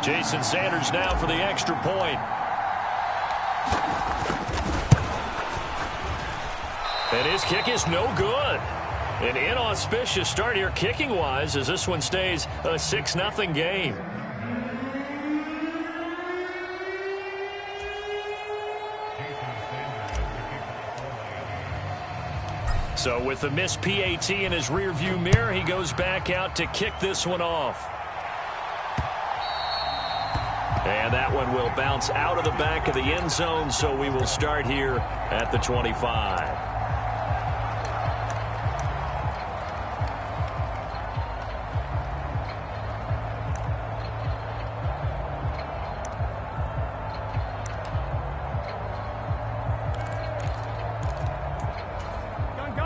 Jason Sanders now for the extra point. And his kick is no good. An inauspicious start here kicking-wise as this one stays a 6-0 game. So with the missed PAT in his rearview mirror, he goes back out to kick this one off. And that one will bounce out of the back of the end zone, so we will start here at the 25.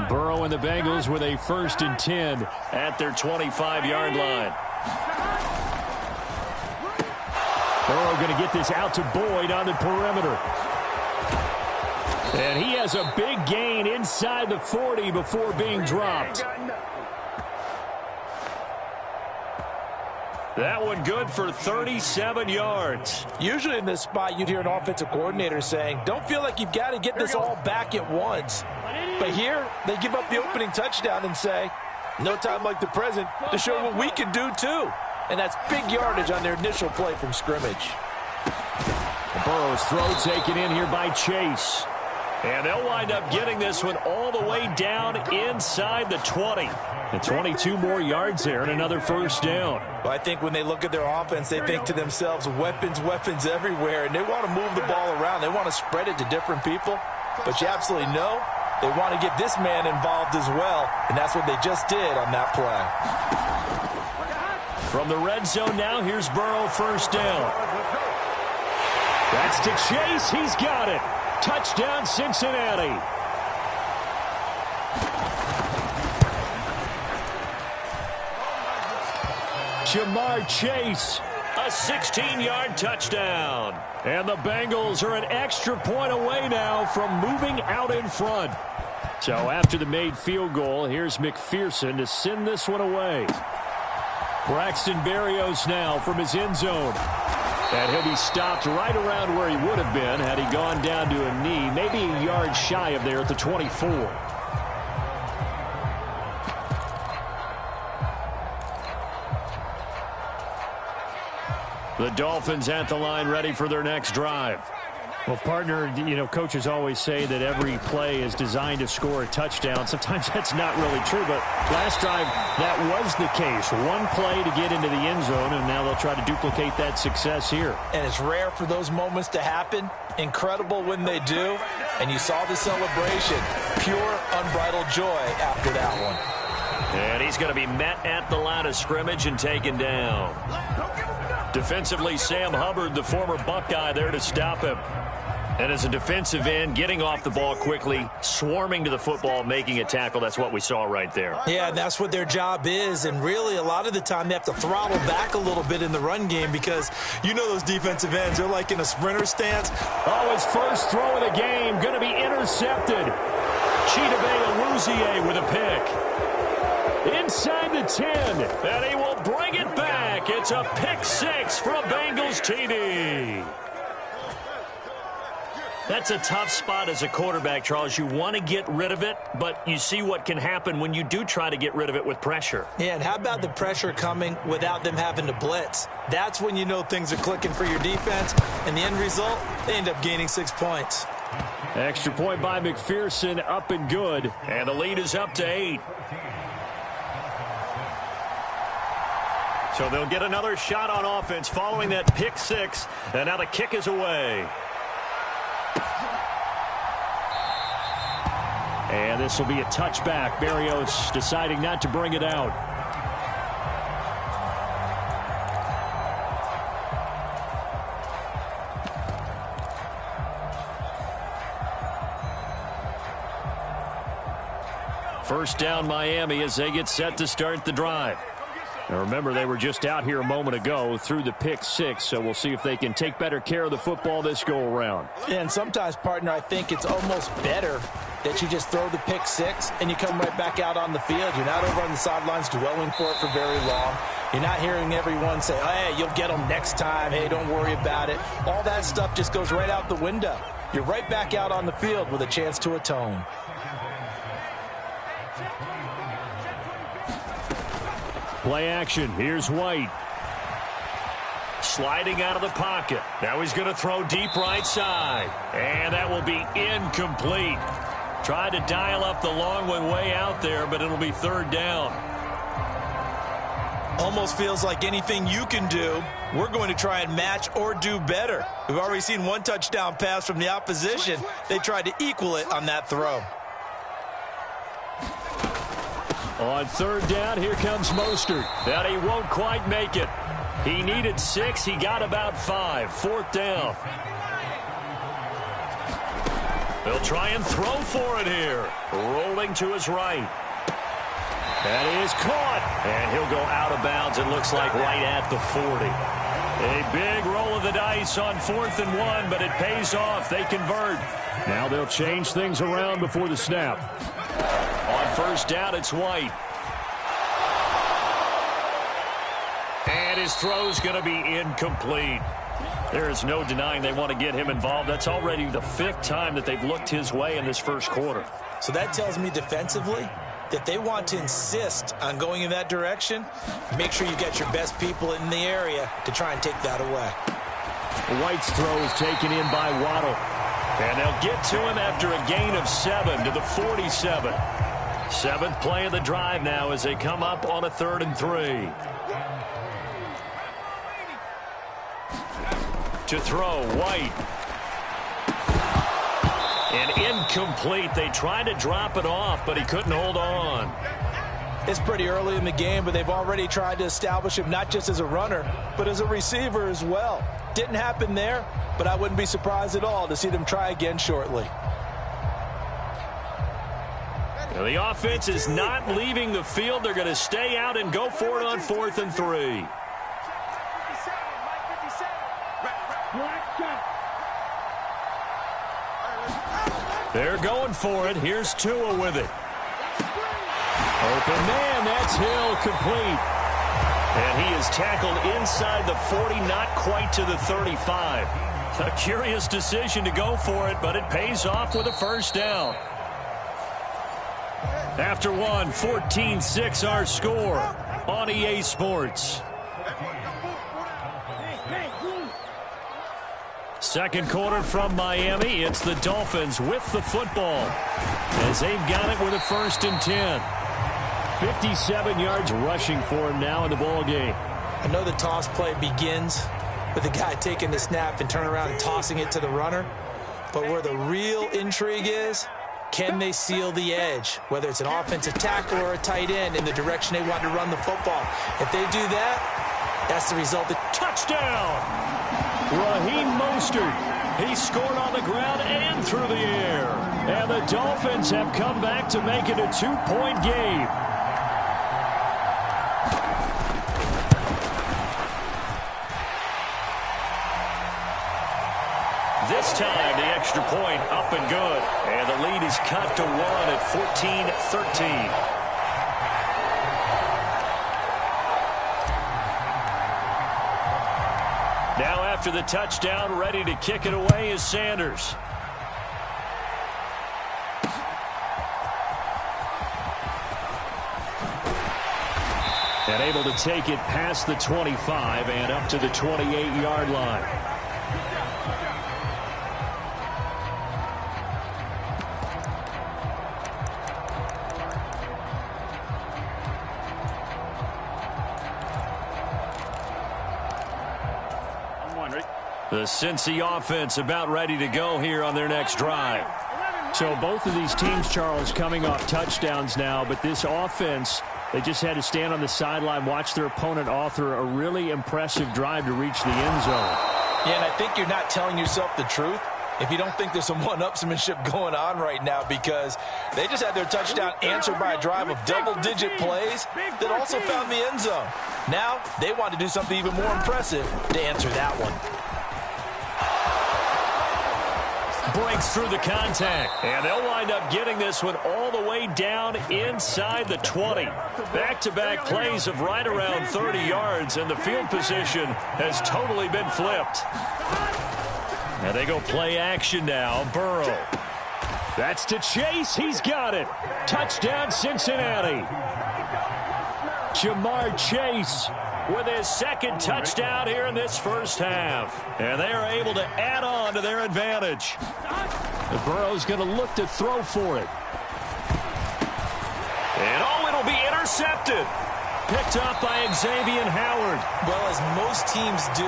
Burrow and the Bengals with a 1st and 10 at their 25-yard line. Burrow going to get this out to Boyd on the perimeter. And he has a big gain inside the 40 before being dropped. That one good for 37 yards. Usually in this spot, you'd hear an offensive coordinator saying, don't feel like you've got to get this all back at once. But here, they give up the opening touchdown and say, no time like the present to show what we can do too. And that's big yardage on their initial play from scrimmage. Burrow's throw taken in here by Chase. And they'll wind up getting this one all the way down inside the 20. And 22 more yards there and another 1st down. Well, I think when they look at their offense, they think to themselves, weapons, weapons everywhere. And they want to move the ball around. They want to spread it to different people. But you absolutely know they want to get this man involved as well. And that's what they just did on that play. From the red zone now, here's Burrow 1st down. That's to Chase. He's got it. Touchdown, Cincinnati. Jamar Chase, a 16-yard touchdown. And the Bengals are an extra point away now from moving out in front. So after the made field goal, here's McPherson to send this one away. Braxton Berrios now from his end zone. And he'll be stopped right around where he would have been had he gone down to a knee, maybe a yard shy of there at the 24. The Dolphins at the line ready for their next drive. Well, partner, you know, coaches always say that every play is designed to score a touchdown. Sometimes that's not really true, but last drive, that was the case. One play to get into the end zone, and now they'll try to duplicate that success here. And it's rare for those moments to happen. Incredible when they do. And you saw the celebration. Pure, unbridled joy after that one. And he's going to be met at the line of scrimmage and taken down. Defensively, Sam Hubbard, the former Buckeye, there to stop him. And as a defensive end, getting off the ball quickly, swarming to the football, making a tackle. That's what we saw right there. Yeah, and that's what their job is. And really, a lot of the time, they have to throttle back a little bit in the run game because you know those defensive ends, they're like in a sprinter stance. Oh, his first throw of the game going to be intercepted. Chidobe Awuzie with a pick. Inside the 10, and he will bring it back. It's a pick 6 for a Bengals TD. That's a tough spot as a quarterback, Charles. You want to get rid of it, but you see what can happen when you do try to get rid of it with pressure. Yeah, and how about the pressure coming without them having to blitz? That's when you know things are clicking for your defense, and the end result, they end up gaining 6 points. Extra point by McPherson, up and good, and the lead is up to 8. So they'll get another shot on offense following that pick 6, and now the kick is away. And this will be a touchback. Berrios deciding not to bring it out. First down, Miami, as they get set to start the drive. Now remember, they were just out here a moment ago through the pick 6, so we'll see if they can take better care of the football this go-around. And sometimes, partner, I think it's almost better that you just throw the pick 6 and you come right back out on the field. You're not over on the sidelines dwelling for it for very long. You're not hearing everyone say, oh, hey, you'll get them next time. Hey, don't worry about it. All that stuff just goes right out the window. You're right back out on the field with a chance to atone. Play action. Here's White. Sliding out of the pocket. Now he's going to throw deep right side. And that will be incomplete. Tried to dial up the long way out there, but it'll be third down. Almost feels like anything you can do, we're going to try and match or do better. We've already seen one touchdown pass from the opposition. They tried to equal it on that throw. On third down, here comes Mostert. That he won't quite make it. He needed 6. He got about 5. Fourth down. They'll try and throw for it here. Rolling to his right. That is caught. And he'll go out of bounds, it looks like, right at the 40. A big roll of the dice on 4th and 1, but it pays off. They convert. Now they'll change things around before the snap. On first down, it's White. And his throw's going to be incomplete. There is no denying they want to get him involved. That's already the 5th time that they've looked his way in this first quarter. So that tells me defensively that they want to insist on going in that direction. Make sure you get your best people in the area to try and take that away. White's throw is taken in by Waddle. And they'll get to him after a gain of 7 to the 47. 7th play of the drive now as they come up on a 3rd and 3. To throw, White. And incomplete. They tried to drop it off, but he couldn't hold on. It's pretty early in the game, but they've already tried to establish him not just as a runner, but as a receiver as well. Didn't happen there, but I wouldn't be surprised at all to see them try again shortly. Now the offense is not leaving the field. They're going to stay out and go for it on 4th and 3. They're going for it. Here's Tua with it. Open man, that's Hill, complete. And he is tackled inside the 40, not quite to the 35. A curious decision to go for it, but it pays off with a first down. After one, 14-6 our score on EA Sports. Second quarter from Miami. It's the Dolphins with the football as they've got it with a 1st and 10. 57 yards rushing for him now in the ball game. I know the toss play begins with the guy taking the snap and turning around and tossing it to the runner. But where the real intrigue is, can they seal the edge? Whether it's an offensive tackle or a tight end in the direction they want to run the football. If they do that, that's the result. Touchdown! Raheem Mostert. He scored on the ground and through the air. And the Dolphins have come back to make it a 2-point game. This time, the extra point up and good. And the lead is cut to 1 at 14-13. Now after the touchdown, ready to kick it away is Sanders. And able to take it past the 25 and up to the 28-yard line. The Cincy offense about ready to go here on their next drive. So both of these teams, Charles, coming off touchdowns now, but this offense, they just had to stand on the sideline, watch their opponent author a really impressive drive to reach the end zone. Yeah, and I think you're not telling yourself the truth if you don't think there's some one-upsmanship going on right now, because they just had their touchdown answered by a drive of double-digit plays that also found the end zone. Now they want to do something even more impressive to answer that one. breaks through the contact. And they'll wind up getting this one all the way down inside the 20. Back-to-back plays of right around 30 yards, and the field position has totally been flipped. And they go play action now. Burrow. That's to Chase. He's got it. Touchdown, Cincinnati. Jamar Chase with his second touchdown here in this first half. And they are able to add on to their advantage. And Burrow's going to look to throw for it. And it'll be intercepted. Picked up by Xavier Howard. Well, as most teams do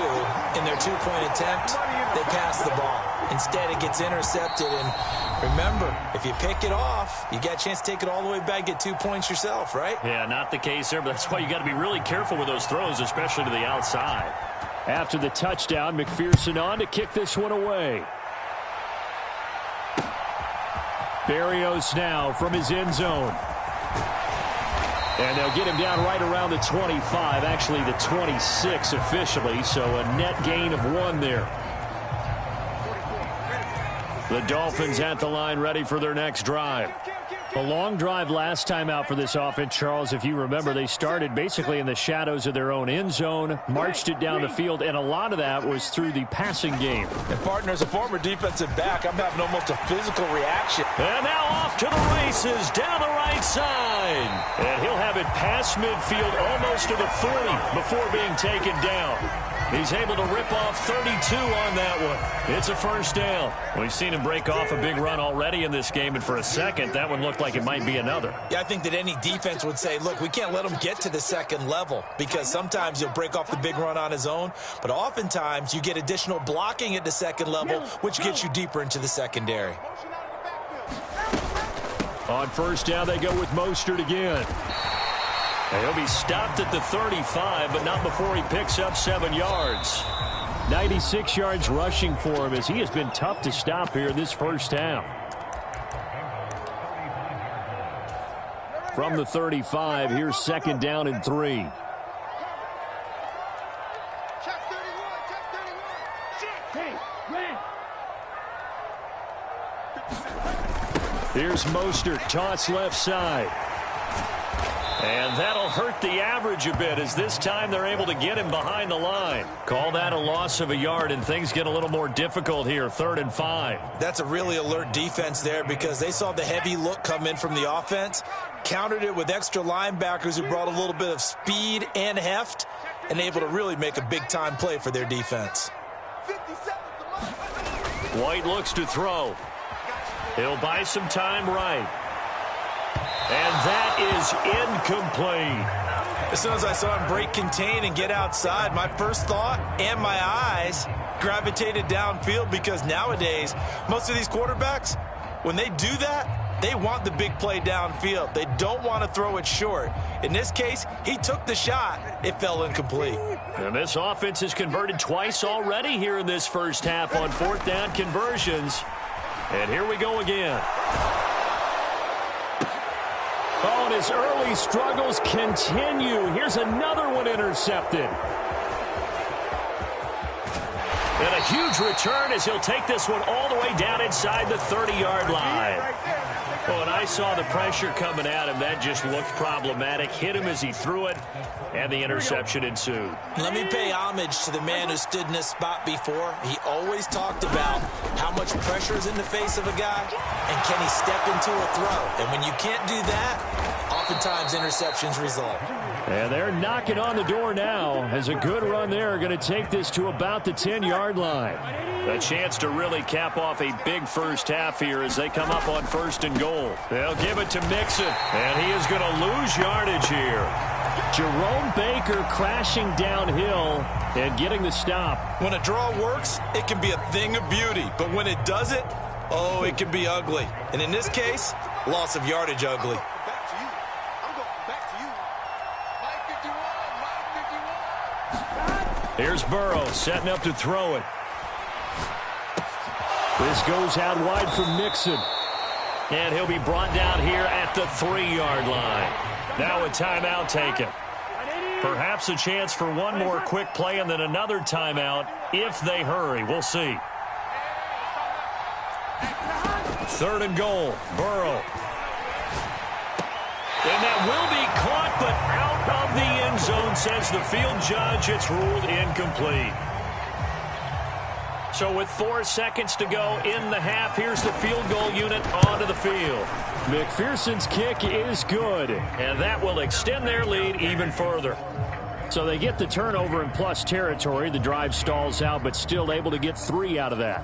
in their two-point attempt, they pass the ball. Instead, it gets intercepted. And remember, if you pick it off, you got a chance to take it all the way back, get 2 points yourself, right? Yeah, not the case there, but that's why you got to be really careful with those throws, especially to the outside. After the touchdown, McPherson on to kick this one away. Berrios now from his end zone. And they'll get him down right around the 25, actually the 26 officially, so a net gain of 1 there. The Dolphins at the line ready for their next drive. A long drive last time out for this offense, Charles. If you remember, they started basically in the shadows of their own end zone, marched it down the field, and a lot of that was through the passing game. And partner, as a former defensive back, I'm having almost a physical reaction. And now off to the races down the right side. And he'll have it past midfield almost to the 30 before being taken down. He's able to rip off 32 on that one. It's a first down. We've seen him break off a big run already in this game, and for a second, that one looked like it might be another. Yeah, I think that any defense would say, look, we can't let him get to the second level, because sometimes he'll break off the big run on his own, but oftentimes you get additional blocking at the second level, which gets you deeper into the secondary. On first down, they go with Mostert again. He'll be stopped at the 35, but not before he picks up 7 yards. 96 yards rushing for him, as he has been tough to stop here in this first half. From the 35, here's second down and 3. Here's Mostert, toss left side. And that'll hurt the average a bit, as this time they're able to get him behind the line. Call that a loss of a yard, and things get a little more difficult here, 3rd and 5. That's a really alert defense there, because they saw the heavy look come in from the offense, countered it with extra linebackers who brought a little bit of speed and heft, and able to really make a big-time play for their defense. White looks to throw. He'll buy some time right. And that is incomplete. As soon as I saw him break contain and get outside, my first thought and my eyes gravitated downfield, because nowadays, most of these quarterbacks, when they do that, they want the big play downfield. They don't want to throw it short. In this case, he took the shot. It fell incomplete. And this offense has converted twice already here in this first half on 4th down conversions. And here we go again. Oh, and his early struggles continue. Here's another one intercepted. And a huge return, as he'll take this one all the way down inside the 30-yard line. Oh, and I saw the pressure coming at him. That just looked problematic. Hit him as he threw it, and the interception ensued. Let me pay homage to the man who stood in this spot before. He always talked about how much pressure is in the face of a guy, and can he step into a throw. And when you can't do that, oftentimes interceptions result. And they're knocking on the door now, as a good run there going to take this to about the 10-yard line. A chance to really cap off a big first half here as they come up on 1st and goal. They'll give it to Mixon, and he is going to lose yardage here. Jerome Baker crashing downhill and getting the stop. When a draw works, it can be a thing of beauty. But when it doesn't, oh, it can be ugly. And in this case, loss of yardage ugly. Here's Burrow setting up to throw it. This goes out wide for Mixon. And he'll be brought down here at the 3-yard line. Now a timeout taken. Perhaps a chance for one more quick play and then another timeout if they hurry. We'll see. Third and goal, Burrow. And that will be caught, but out of the end zone, says the field judge. It's ruled incomplete. So with 4 seconds to go in the half, here's the field goal unit onto the field. McPherson's kick is good, and that will extend their lead even further. So they get the turnover in plus territory. The drive stalls out, but still able to get 3 out of that.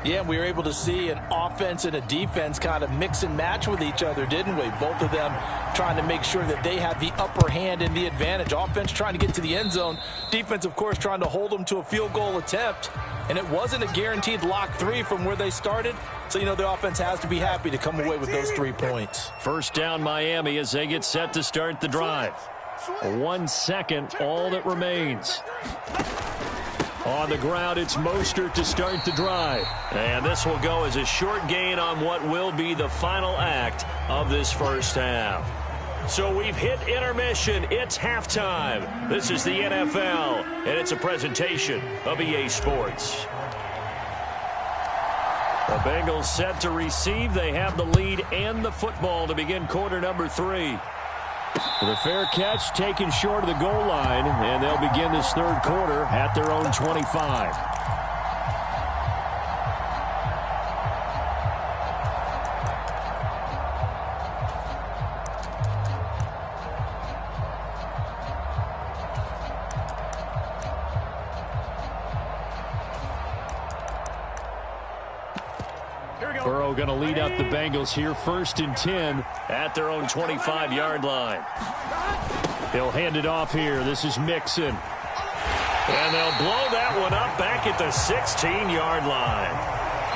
Yeah, we were able to see an offense and a defense kind of mix and match with each other, didn't we? Both of them trying to make sure that they have the upper hand and the advantage. Offense trying to get to the end zone. Defense, of course, trying to hold them to a field goal attempt. And it wasn't a guaranteed lock 3 from where they started. So, you know, the offense has to be happy to come away with those 3 points. First down, Miami, as they get set to start the drive. 1 second, all that remains. On the ground, it's Mostert to start the drive. And this will go as a short gain on what will be the final act of this first half. So we've hit intermission. It's halftime. This is the NFL, and it's a presentation of EA Sports. The Bengals set to receive. They have the lead and the football to begin quarter number 3. The fair catch taken short of the goal line, and they'll begin this third quarter at their own 25. Burrow going to lead up the Bengals here, 1st and 10 at their own 25-yard line. He'll hand it off here. This is Mixon. And they'll blow that one up back at the 16-yard line.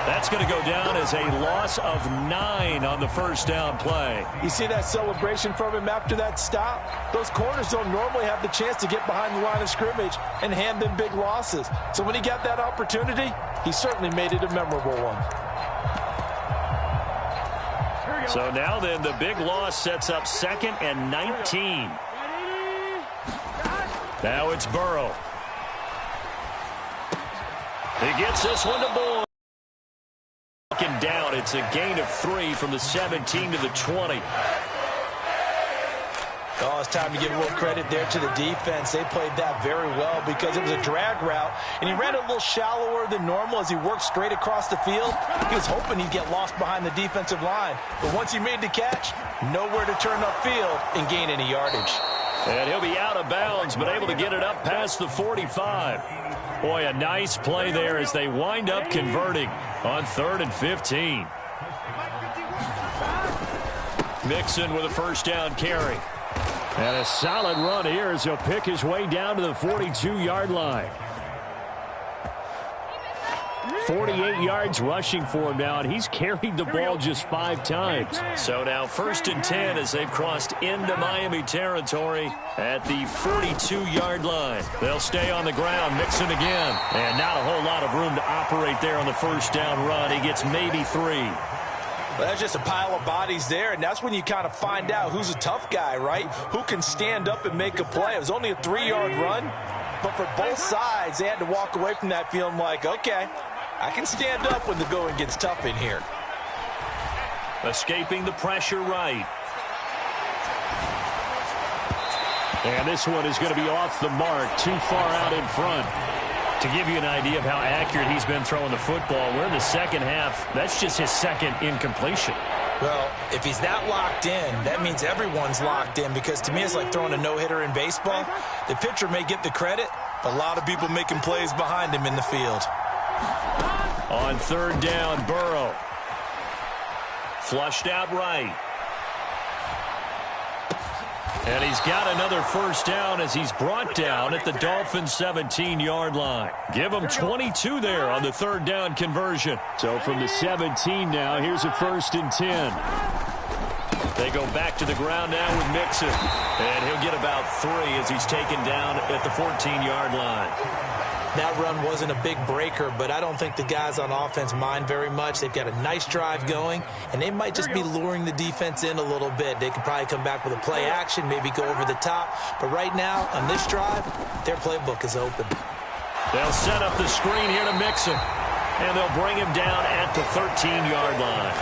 That's going to go down as a loss of 9 on the first down play. You see that celebration from him after that stop? Those corners don't normally have the chance to get behind the line of scrimmage and hand them big losses. So when he got that opportunity, he certainly made it a memorable one. So now then, the big loss sets up 2nd and 19. Now it's Burrow. He gets this one to Boyd. Down, it's a gain of 3 from the 17 to the 20. Oh, it's time to give a little credit there to the defense. They played that very well because it was a drag route, and he ran a little shallower than normal as he worked straight across the field. He was hoping he'd get lost behind the defensive line, but once he made the catch, nowhere to turn upfield and gain any yardage. And he'll be out of bounds, but able to get it up past the 45. Boy, a nice play there as they wind up converting on 3rd and 15. Mixon with a first down carry. And a solid run here as he'll pick his way down to the 42-yard line. 48 yards rushing for him now, and he's carried the ball just 5 times. So now 1st and 10 as they've crossed into Miami territory at the 42-yard line. They'll stay on the ground, Mixon again. And not a whole lot of room to operate there on the first down run. He gets maybe 3. Well, that's just a pile of bodies there, and that's when you kind of find out who's a tough guy, right? Who can stand up and make a play. It was only a 3-yard run, but for both sides, they had to walk away from that feeling like, okay, I can stand up when the going gets tough in here. Escaping the pressure right. And this one is going to be off the mark, too far out in front. To give you an idea of how accurate he's been throwing the football, we're in the second half. That's just his 2nd incompletion. Well, if he's that locked in, that means everyone's locked in, because to me it's like throwing a no-hitter in baseball. The pitcher may get the credit, a lot of people making plays behind him in the field. On 3rd down, Burrow. Flushed out right. And he's got another first down as he's brought down at the Dolphins' 17-yard line. Give him 22 there on the 3rd down conversion. So from the 17 now, here's a 1st and 10. They go back to the ground now with Mixon. And he'll get about 3 as he's taken down at the 14-yard line. That run wasn't a big breaker, but I don't think the guys on offense mind very much. They've got a nice drive going, and they might just be luring the defense in a little bit. They could probably come back with a play action, maybe go over the top. But right now, on this drive, their playbook is open. They'll set up the screen here to Mixon, and they'll bring him down at the 13-yard line.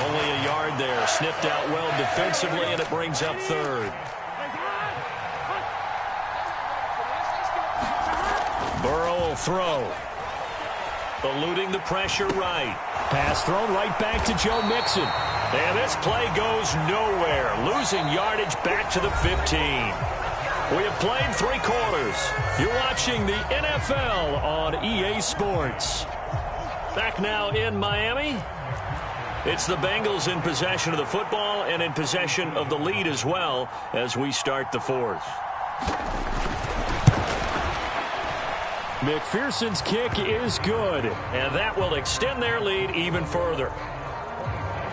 Only a yard there. Sniffed out well defensively, and it brings up third. Burrow will throw. Eluding the pressure right. Pass thrown right back to Joe Mixon. And this play goes nowhere. Losing yardage back to the 15. We have played 3 quarters. You're watching the NFL on EA Sports. Back now in Miami. It's the Bengals in possession of the football and in possession of the lead as well as we start the 4th. McPherson's kick is good, and that will extend their lead even further.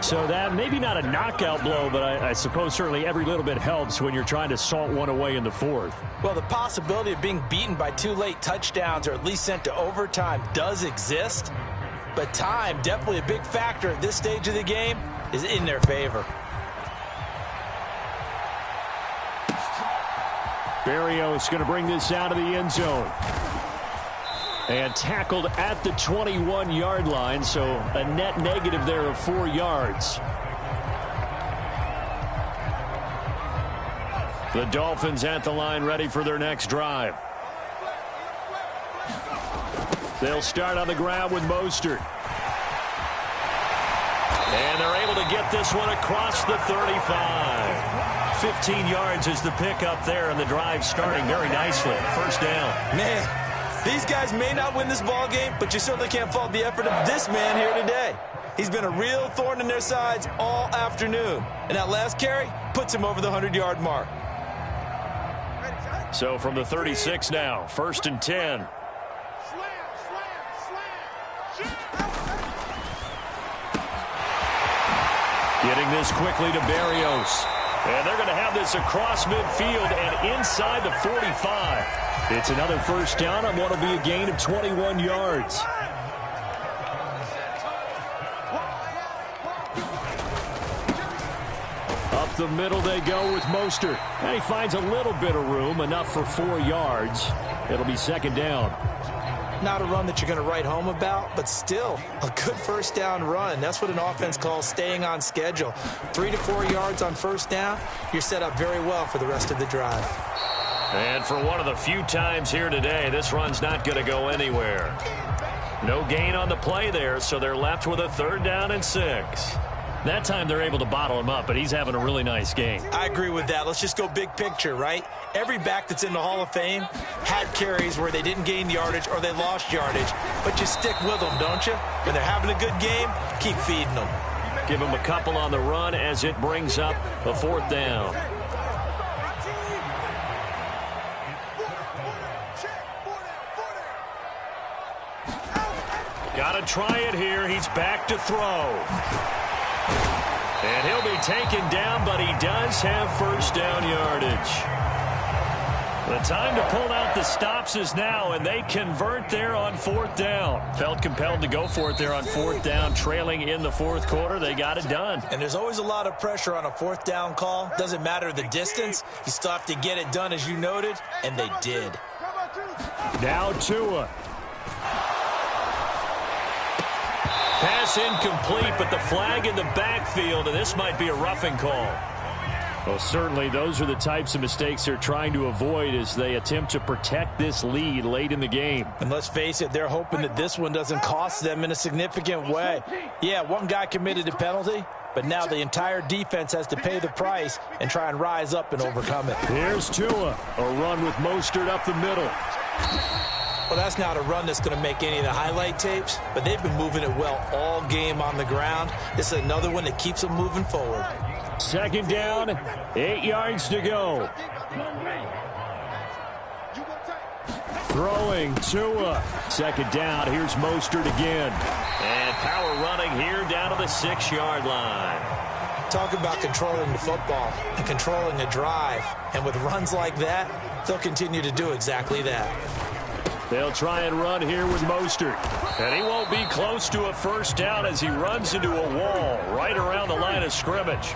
So that maybe not a knockout blow, but I suppose certainly every little bit helps when you're trying to salt one away in the 4th. Well, the possibility of being beaten by 2 late touchdowns or at least sent to overtime does exist, but time, definitely a big factor at this stage of the game, is in their favor. Berrios going to bring this out of the end zone. And tackled at the 21-yard line, so a net negative there of 4 yards. The Dolphins at the line ready for their next drive. They'll start on the ground with Mostert. And they're able to get this one across the 35. 15 yards is the pickup there, and the drive starting very nicely. First down. Man. These guys may not win this ball game, but you certainly can't fault the effort of this man here today. He's been a real thorn in their sides all afternoon. And that last carry puts him over the 100-yard mark. So from the 36 now, 1st and 10. Getting this quickly to Berrios. And they're going to have this across midfield and inside the 45. It's another first down on what will be a gain of 21 yards. Up the middle they go with Mostert. And he finds a little bit of room, enough for 4 yards. It'll be 2nd down. Not a run that you're going to write home about, but still a good first down run. That's what an offense calls staying on schedule. 3 to 4 yards on first down, you're set up very well for the rest of the drive. And for one of the few times here today, this run's not going to go anywhere. No gain on the play there, so they're left with a 3rd down and 6. That time they're able to bottle him up, but he's having a really nice game. I agree with that. Let's just go big picture, right? Every back that's in the Hall of Fame had carries where they didn't gain yardage or they lost yardage, but you stick with them, don't you? When they're having a good game, keep feeding them. Give them a couple on the run as it brings up a 4th down. Got to try it here. He's back to throw. And he'll be taken down, but he does have first down yardage. The time to pull out the stops is now, and they convert there on 4th down. Felt compelled to go for it there on 4th down, trailing in the 4th quarter. They got it done. And there's always a lot of pressure on a 4th down call. Doesn't matter the distance. You still have to get it done, as you noted, and they did. Now Tua. Pass incomplete, but the flag in the backfield, and this might be a roughing call. Well, certainly those are the types of mistakes they're trying to avoid as they attempt to protect this lead late in the game. And let's face it, they're hoping that this one doesn't cost them in a significant way. Yeah, one guy committed a penalty, but now the entire defense has to pay the price and try and rise up and overcome it. Here's Tua, a run with Mostert up the middle. Well, that's not a run that's going to make any of the highlight tapes, but they've been moving it well all game on the ground. This is another one that keeps them moving forward. 2nd down, 8 yards to go. Throwing Tua. 2nd down, here's Mostert again. And power running here down to the 6-yard line. Talk about controlling the football and controlling a drive. And with runs like that, they'll continue to do exactly that. They'll try and run here with Mostert. And he won't be close to a first down as he runs into a wall right around the line of scrimmage.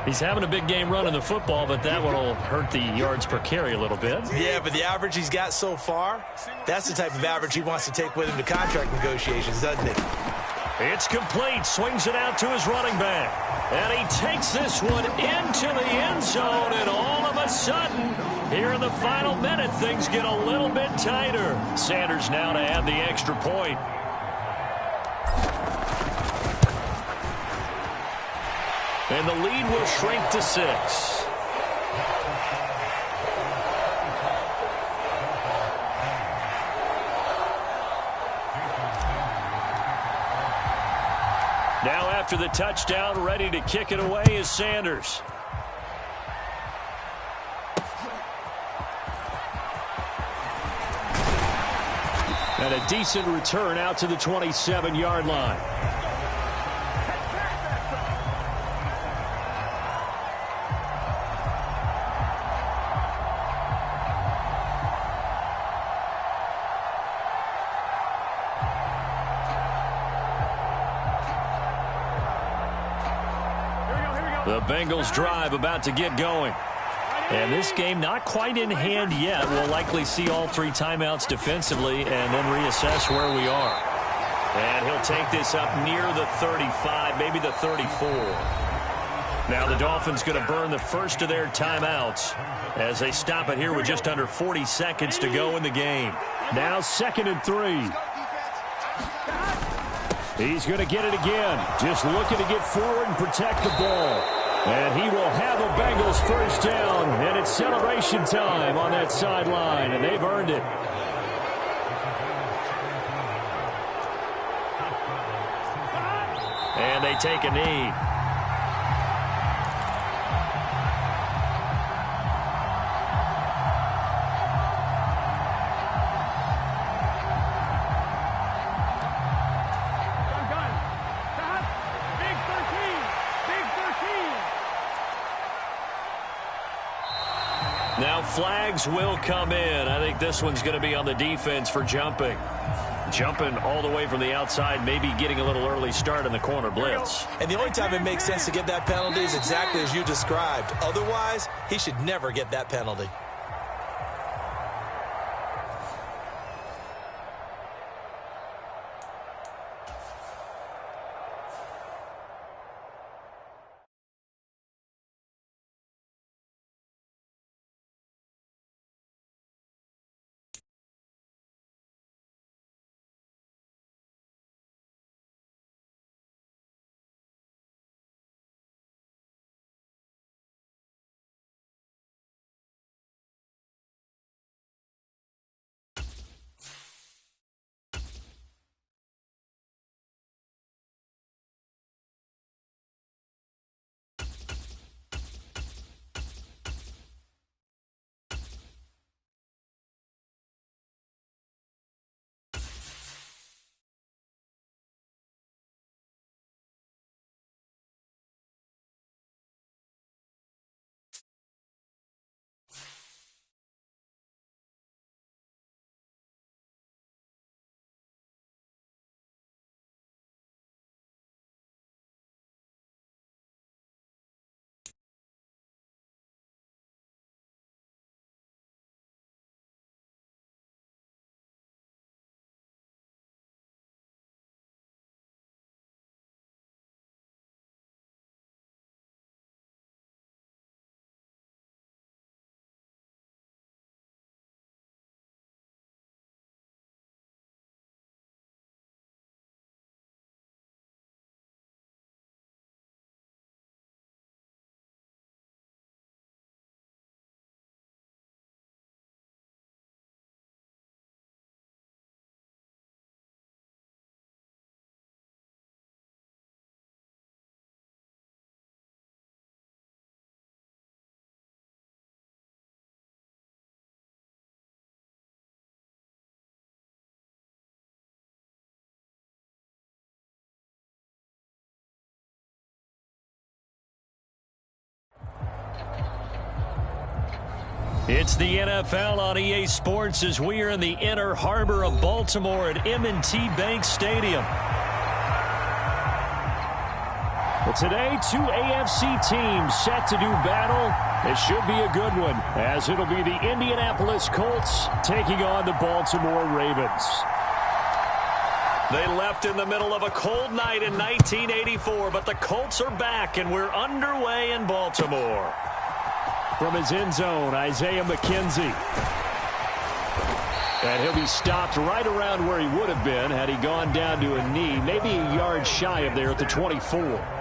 He's having a big game running the football, but that one will hurt the yards per carry a little bit. Yeah, but the average he's got so far, that's the type of average he wants to take with him to contract negotiations, doesn't it? It's complete. Swings it out to his running back. And he takes this one into the end zone. And all of a sudden, here in the final minute, things get a little bit tighter. Sanders now to add the extra point. And the lead will shrink to 6. Now after the touchdown, ready to kick it away is Sanders. And a decent return out to the 27-yard line. The Bengals drive about to get going. And this game not quite in hand yet. We'll likely see all 3 timeouts defensively and then reassess where we are. And he'll take this up near the 35, maybe the 34. Now the Dolphins going to burn the first of their timeouts as they stop it here with just under 40 seconds to go in the game. Now 2nd and 3. He's going to get it again. Just looking to get forward and protect the ball. And he will have a Bengals first down. And it's celebration time on that sideline. And they've earned it. And they take a knee. Now flags will come in. I think this one's going to be on the defense for jumping. Jumping all the way from the outside, maybe getting a little early start in the corner blitz. And the only time it makes sense to get that penalty is exactly as you described. Otherwise, he should never get that penalty. It's the NFL on EA Sports as we are in the inner harbor of Baltimore at M&T Bank Stadium. But today, 2 AFC teams set to do battle. It should be a good one, as it'll be the Indianapolis Colts taking on the Baltimore Ravens. They left in the middle of a cold night in 1984, but the Colts are back, and we're underway in Baltimore. From his end zone, Isaiah McKenzie. And he'll be stopped right around where he would have been had he gone down to a knee, maybe a yard shy of there at the 24.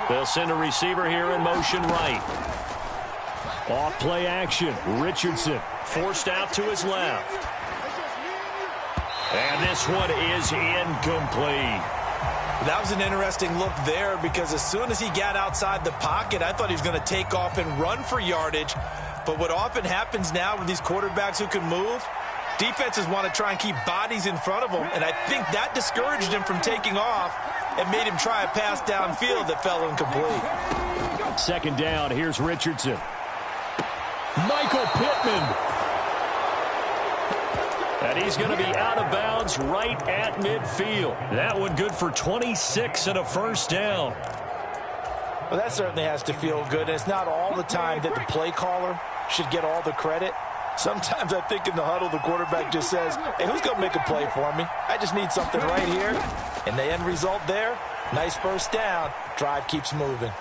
They'll send a receiver here in motion right. Off play action. Richardson forced out to his left. And this one is incomplete. That was an interesting look there because as soon as he got outside the pocket, I thought he was going to take off and run for yardage. But what often happens now with these quarterbacks who can move, defenses want to try and keep bodies in front of them, and I think that discouraged him from taking off and made him try a pass downfield that fell incomplete. Second down, here's Richardson. Michael Pittman. And he's going to be out of bounds right at midfield. That one good for 26 and a first down. Well, that certainly has to feel good. And it's not all the time that the play caller should get all the credit. Sometimes I think in the huddle, the quarterback just says, hey, who's going to make a play for me? I just need something right here. And the end result there, nice first down. Drive keeps moving.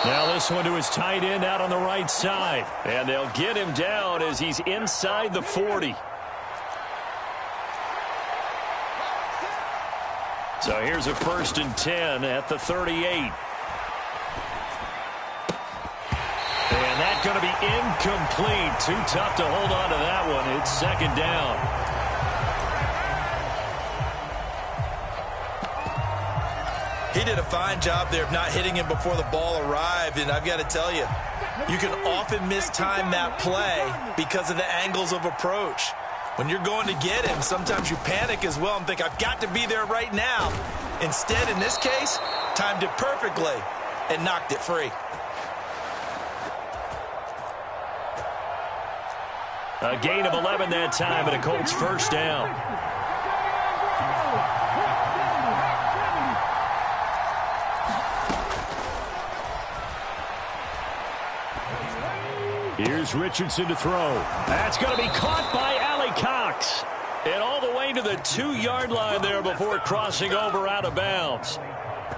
Now this one to his tight end out on the right side. And they'll get him down as he's inside the 40. So here's a 1st and 10 at the 38. And that's going to be incomplete. Too tough to hold on to that one. It's second down. He did a fine job there of not hitting him before the ball arrived. And I've got to tell you, you can often mistime that play because of the angles of approach. When you're going to get him, sometimes you panic as well and think, I've got to be there right now. Instead, in this case, timed it perfectly and knocked it free. A gain of 11 that time, and a Colts first down. Here's Richardson to throw. That's going to be caught by Cox. And all the way to the 2-yard line there before crossing over out of bounds.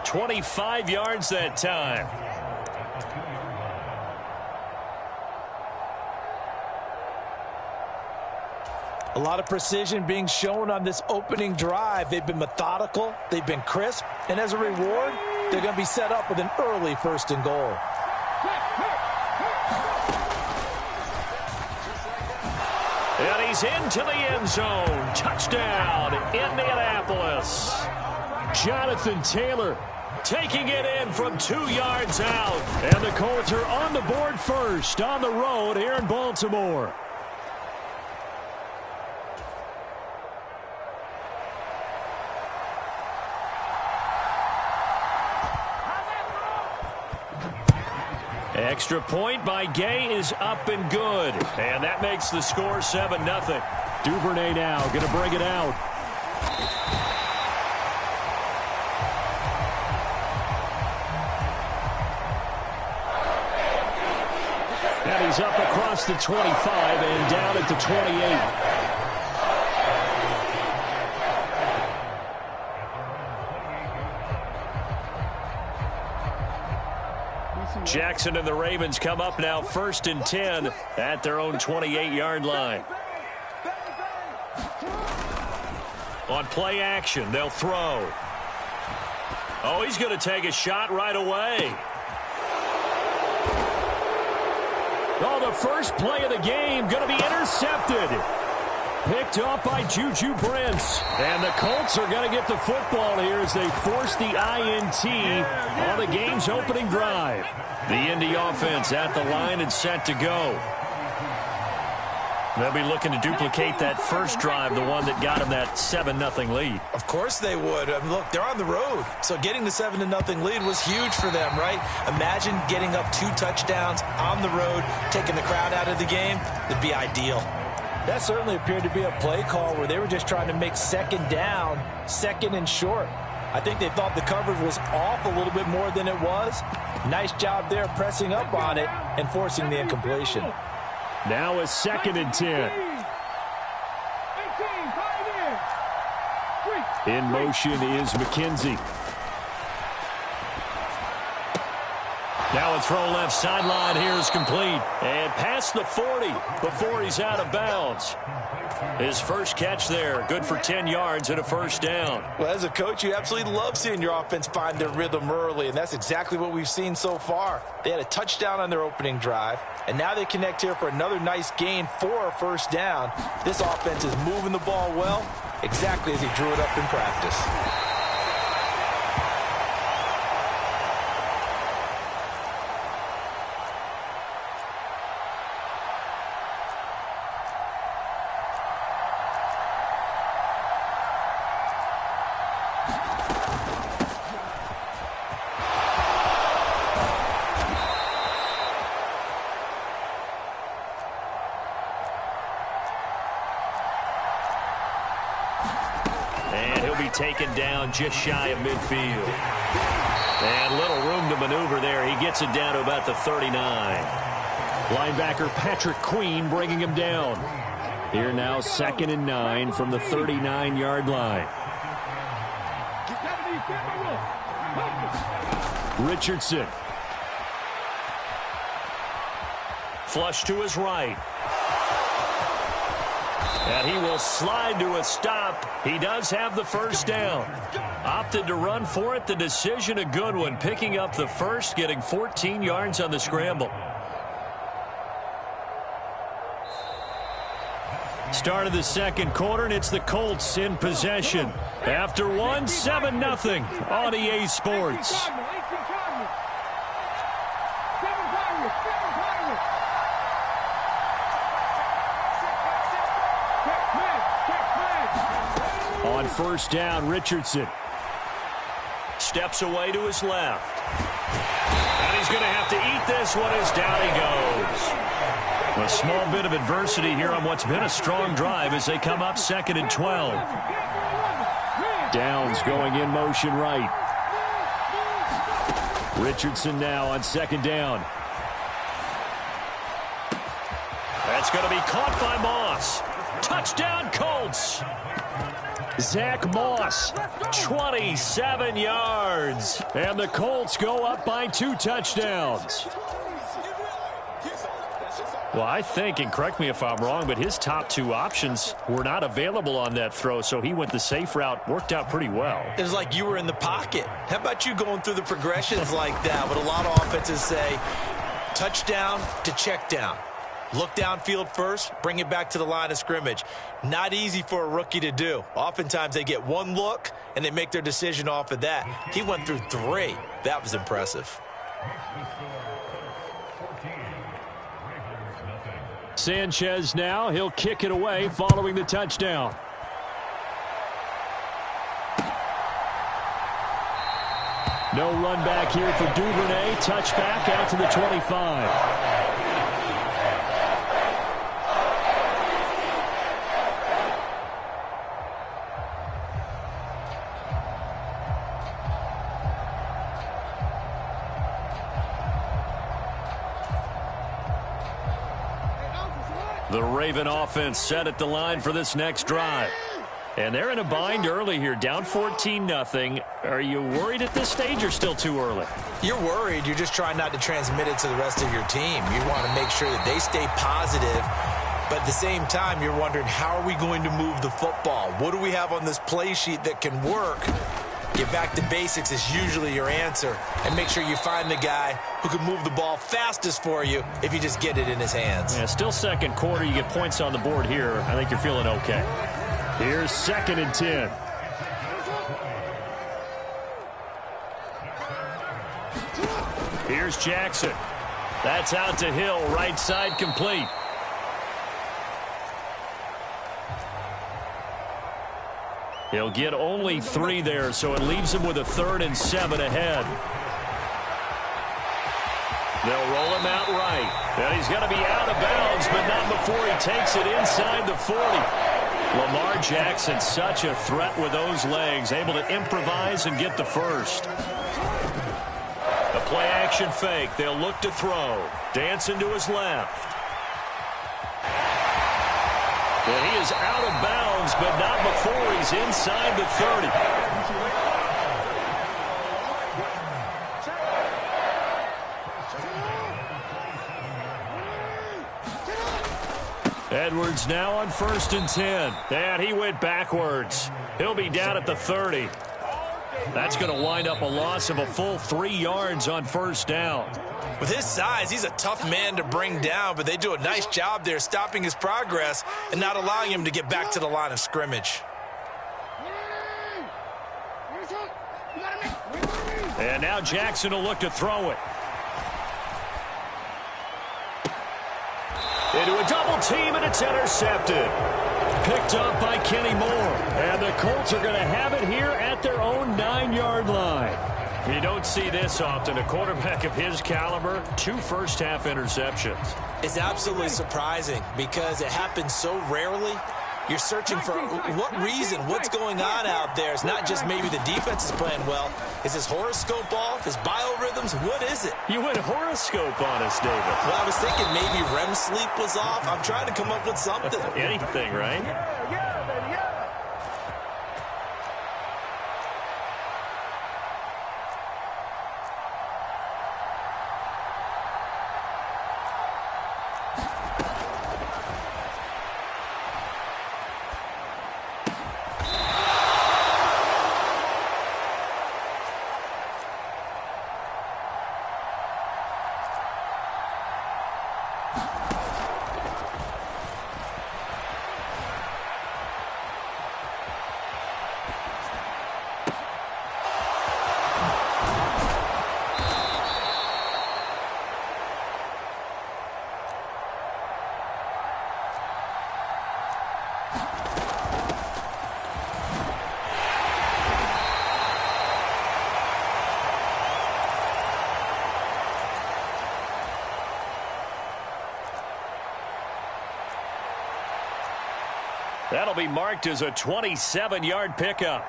25 yards that time. A lot of precision being shown on this opening drive. They've been methodical. They've been crisp. And as a reward, they're going to be set up with an early 1st and goal. And he's into the end zone. Touchdown, Indianapolis. Jonathan Taylor taking it in from 2 yards out. And the Colts are on the board first on the road here in Baltimore. Extra point by Gay is up and good. And that makes the score 7-0. Duvernay now going to bring it out. And he's up across the 25 and down at the 28. Jackson and the Ravens come up now 1st and 10 at their own 28-yard line. On play action, they'll throw. Oh, he's going to take a shot right away. Oh, the first play of the game going to be intercepted. Picked off by Juju Brents. And the Colts are going to get the football here as they force the INT on the game's opening drive. The Indy offense at the line and set to go. They'll be looking to duplicate that first drive, the one that got them that 7-0 lead. Of course they would. I mean, look, they're on the road. So getting the 7-0 lead was huge for them, right? Imagine getting up 2 touchdowns on the road, taking the crowd out of the game. It'd be ideal. That certainly appeared to be a play call where they were just trying to make second down, second and short. I think they thought the coverage was off a little bit more than it was. Nice job there pressing up on it and forcing the incompletion. Now a 2nd and 10. In motion is McKenzie. Now a throw left sideline here is complete. And past the 40 before he's out of bounds. His first catch there, good for 10 yards and a first down. Well, as a coach, you absolutely love seeing your offense find their rhythm early, and that's exactly what we've seen so far. They had a touchdown on their opening drive, and now they connect here for another nice gain for a first down. This offense is moving the ball well, exactly as he drew it up in practice. Taken down just shy of midfield. And little room to maneuver there. He gets it down to about the 39. Linebacker Patrick Queen bringing him down. Here now 2nd and 9 from the 39-yard line. Richardson. Flush to his right. And he will slide to a stop. He does have the first down. Opted to run for it. The decision a good one. Picking up the first, getting 14 yards on the scramble. Start of the second quarter, and it's the Colts in possession. After one, 7-0 on EA Sports. On first down, Richardson steps away to his left. And he's going to have to eat this one as down he goes. A small bit of adversity here on what's been a strong drive as they come up 2nd and 12. Downs going in motion right. Richardson now on 2nd down. That's going to be caught by Moss. Touchdown, Colts. Zach Moss, 27 yards. And the Colts go up by 2 touchdowns. Well, I think, and correct me if I'm wrong, but his top 2 options were not available on that throw, so he went the safe route. Worked out pretty well. It was like you were in the pocket. How about you going through the progressions like that? But a lot of offenses say touchdown to check down. Look downfield first, bring it back to the line of scrimmage. Not easy for a rookie to do. Oftentimes they get one look, and they make their decision off of that. He went through 3. That was impressive. Sanchez now. He'll kick it away following the touchdown. No run back here for Duvernay. Touchback out to the 25. The Raven offense set at the line for this next drive. And they're in a bind early here, down 14-0. Are you worried at this stage or still too early? You're worried. You're just trying not to transmit it to the rest of your team. You want to make sure that they stay positive. But at the same time, you're wondering, how are we going to move the football? What do we have on this play sheet that can work? Get back to basics is usually your answer. And make sure you find the guy who can move the ball fastest for you if you just get it in his hands. Yeah, still second quarter. You get points on the board here. I think you're feeling okay. Here's 2nd and 10. Here's Jackson. That's out to Hill. Right side complete. He'll get only 3 there, so it leaves him with a 3rd and 7 ahead. They'll roll him out right. And he's going to be out of bounds, but not before he takes it inside the 40. Lamar Jackson, such a threat with those legs, able to improvise and get the first. The play-action fake. They'll look to throw. Dancing to his left. And he is out of bounds, but not before he's inside the 30. Edwards now on 1st and 10. And he went backwards. He'll be down at the 30. That's going to wind up a loss of a full 3 yards on 1st down. With his size, he's a tough man to bring down, but they do a nice job there stopping his progress and not allowing him to get back to the line of scrimmage. And now Jackson will look to throw it. Into a double team, and it's intercepted. Picked up by Kenny Moore. And the Colts are going to have it here at their own 9-yard line. You don't see this often. A quarterback of his caliber, 2 first-half interceptions. It's absolutely surprising because it happens so rarely. You're searching for what reason, what's going on out there. It's not just maybe the defense is playing well. Is his horoscope off? His biorhythms? What is it? You went horoscope on us, David. Well, I was thinking maybe REM sleep was off. I'm trying to come up with something. Anything, right? That'll be marked as a 27-yard pickup.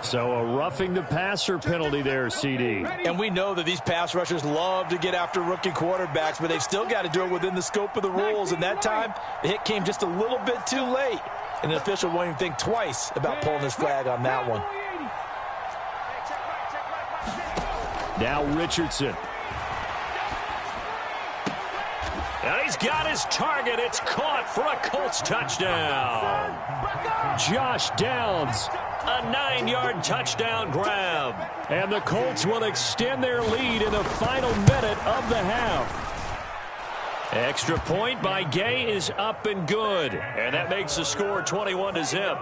So a roughing the passer penalty there, CD. And we know that these pass rushers love to get after rookie quarterbacks, but they've still got to do it within the scope of the rules. And that time, the hit came just a little bit too late. And the official won't even think twice about pulling his flag on that one. Now Richardson. And he's got his target. It's caught for a Colts touchdown. Josh Downs. A 9-yard touchdown grab. And the Colts will extend their lead in the final minute of the half. Extra point by Gay is up and good. And that makes the score 21-0.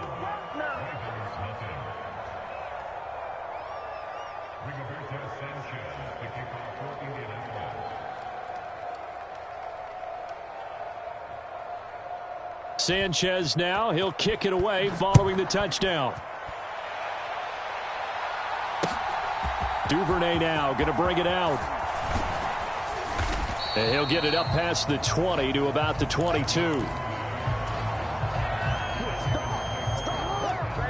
Sanchez now. He'll kick it away following the touchdown. Duvernay now going to bring it out. And he'll get it up past the 20 to about the 22.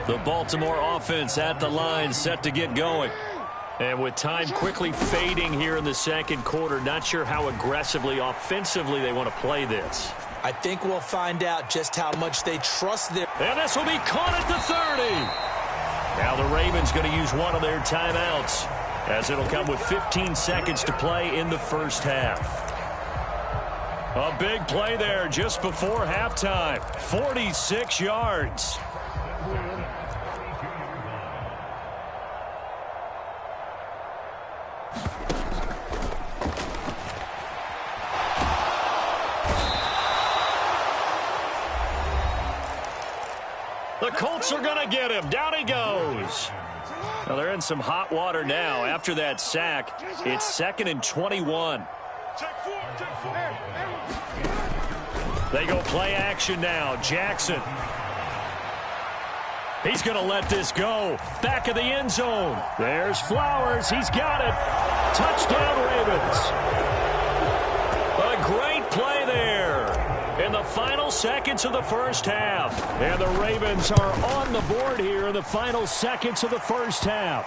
The Baltimore offense at the line set to get going. And with time quickly fading here in the second quarter, not sure how aggressively, offensively they want to play this. I think we'll find out just how much they trust their... And this will be caught at the 30. Now the Ravens going to use one of their timeouts, as it'll come with 15 seconds to play in the first half. A big play there just before halftime. 46 yards. The Colts are going to get him. Down he goes. Well, they're in some hot water now. After that sack, it's 2nd and 21. They go play action now. Jackson. He's going to let this go. Back of the end zone. There's Flowers. He's got it. Touchdown, Ravens. A great play there in the final seconds of the first half. And the Ravens are on the board here in the final seconds of the first half.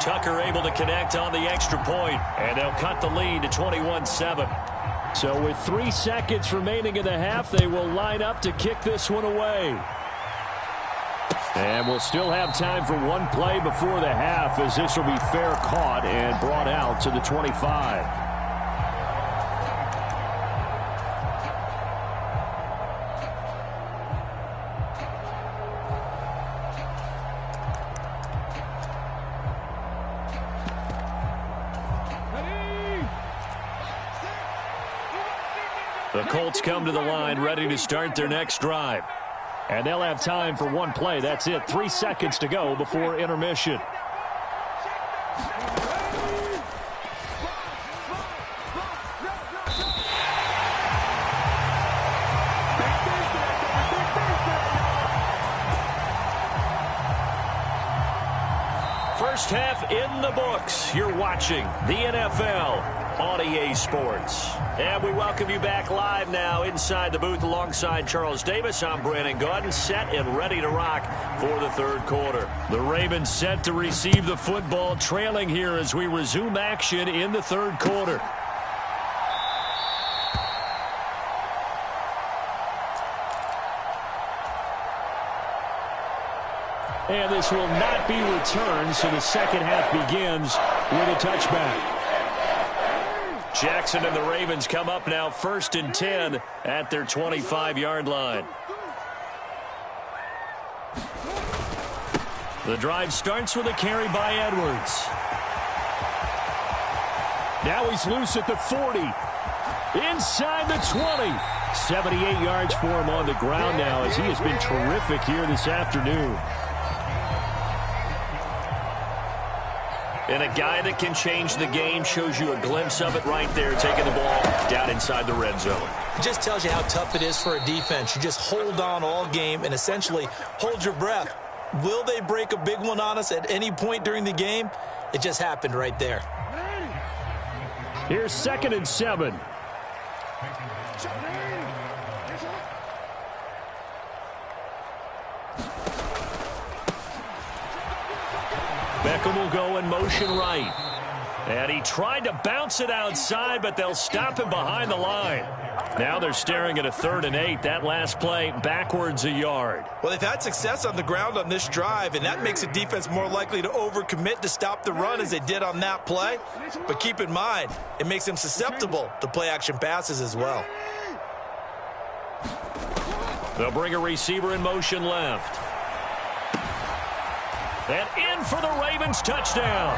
Tucker able to connect on the extra point, and they'll cut the lead to 21-7. So with 3 seconds remaining in the half, they will line up to kick this one away. And we'll still have time for one play before the half, as this will be fair caught and brought out to the 25. The Colts come to the line ready to start their next drive. And they'll have time for one play. That's it. 3 seconds to go before intermission. First half in the books. You're watching the NFL on EA Sports. And we welcome you back live now inside the booth alongside Charles Davis. I'm Brandon Gaudin, set and ready to rock for the third quarter. The Ravens set to receive the football, trailing here as we resume action in the third quarter. And this will not be returned, so the second half begins with a touchback. Jackson and the Ravens come up now 1st and 10 at their 25-yard line. The drive starts with a carry by Edwards. Now he's loose at the 40. Inside the 20. 78 yards for him on the ground now, as he has been terrific here this afternoon. And a guy that can change the game, shows you a glimpse of it right there, taking the ball down inside the red zone. It just tells you how tough it is for a defense. You just hold on all game and essentially hold your breath. Will they break a big one on us at any point during the game? It just happened right there. Here's 2nd and 7. Beckham will go in motion right. And he tried to bounce it outside, but they'll stop him behind the line. Now they're staring at a 3rd and 8. That last play backwards a yard. Well, they've had success on the ground on this drive, and that makes a defense more likely to overcommit to stop the run as they did on that play. But keep in mind, it makes them susceptible to play-action passes as well. They'll bring a receiver in motion left. And in for the Ravens touchdown.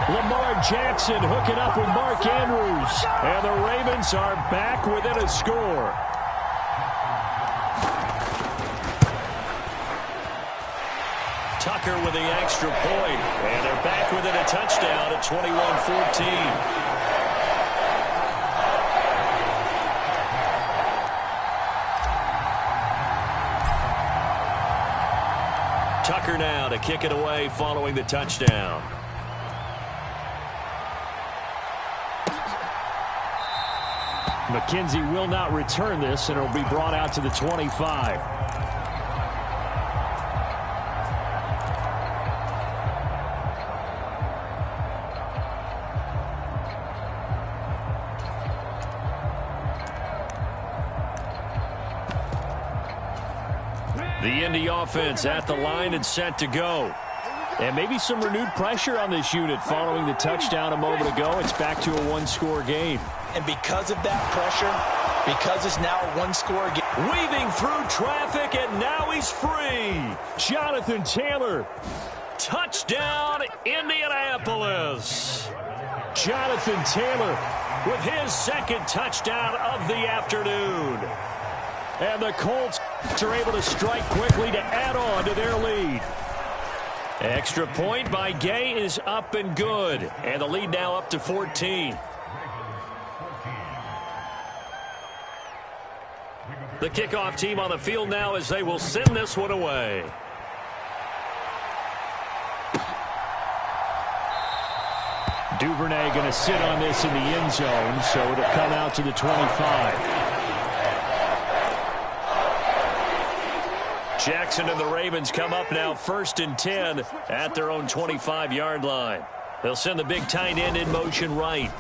Lamar Jackson hooking up with Mark Andrews. And the Ravens are back within a score. Tucker with the extra point. And they're back within a touchdown at 21-14. Tucker now to kick it away following the touchdown. McKenzie will not return this, and it'll be brought out to the 25. The Indy offense at the line and set to go. And maybe some renewed pressure on this unit following the touchdown a moment ago. It's back to a one-score game. And because of that pressure, because it's now a one-score game. Weaving through traffic, and now he's free. Jonathan Taylor. Touchdown, Indianapolis. Jonathan Taylor with his second touchdown of the afternoon. And the Colts are able to strike quickly to add on to their lead. Extra point by Gay is up and good. And the lead now up to 14. The kickoff team on the field now as they will send this one away. Duvernay going to sit on this in the end zone, so it'll come out to the 25. Jackson and the Ravens come up now 1st and 10 at their own 25-yard line. They'll send the big tight end in motion right.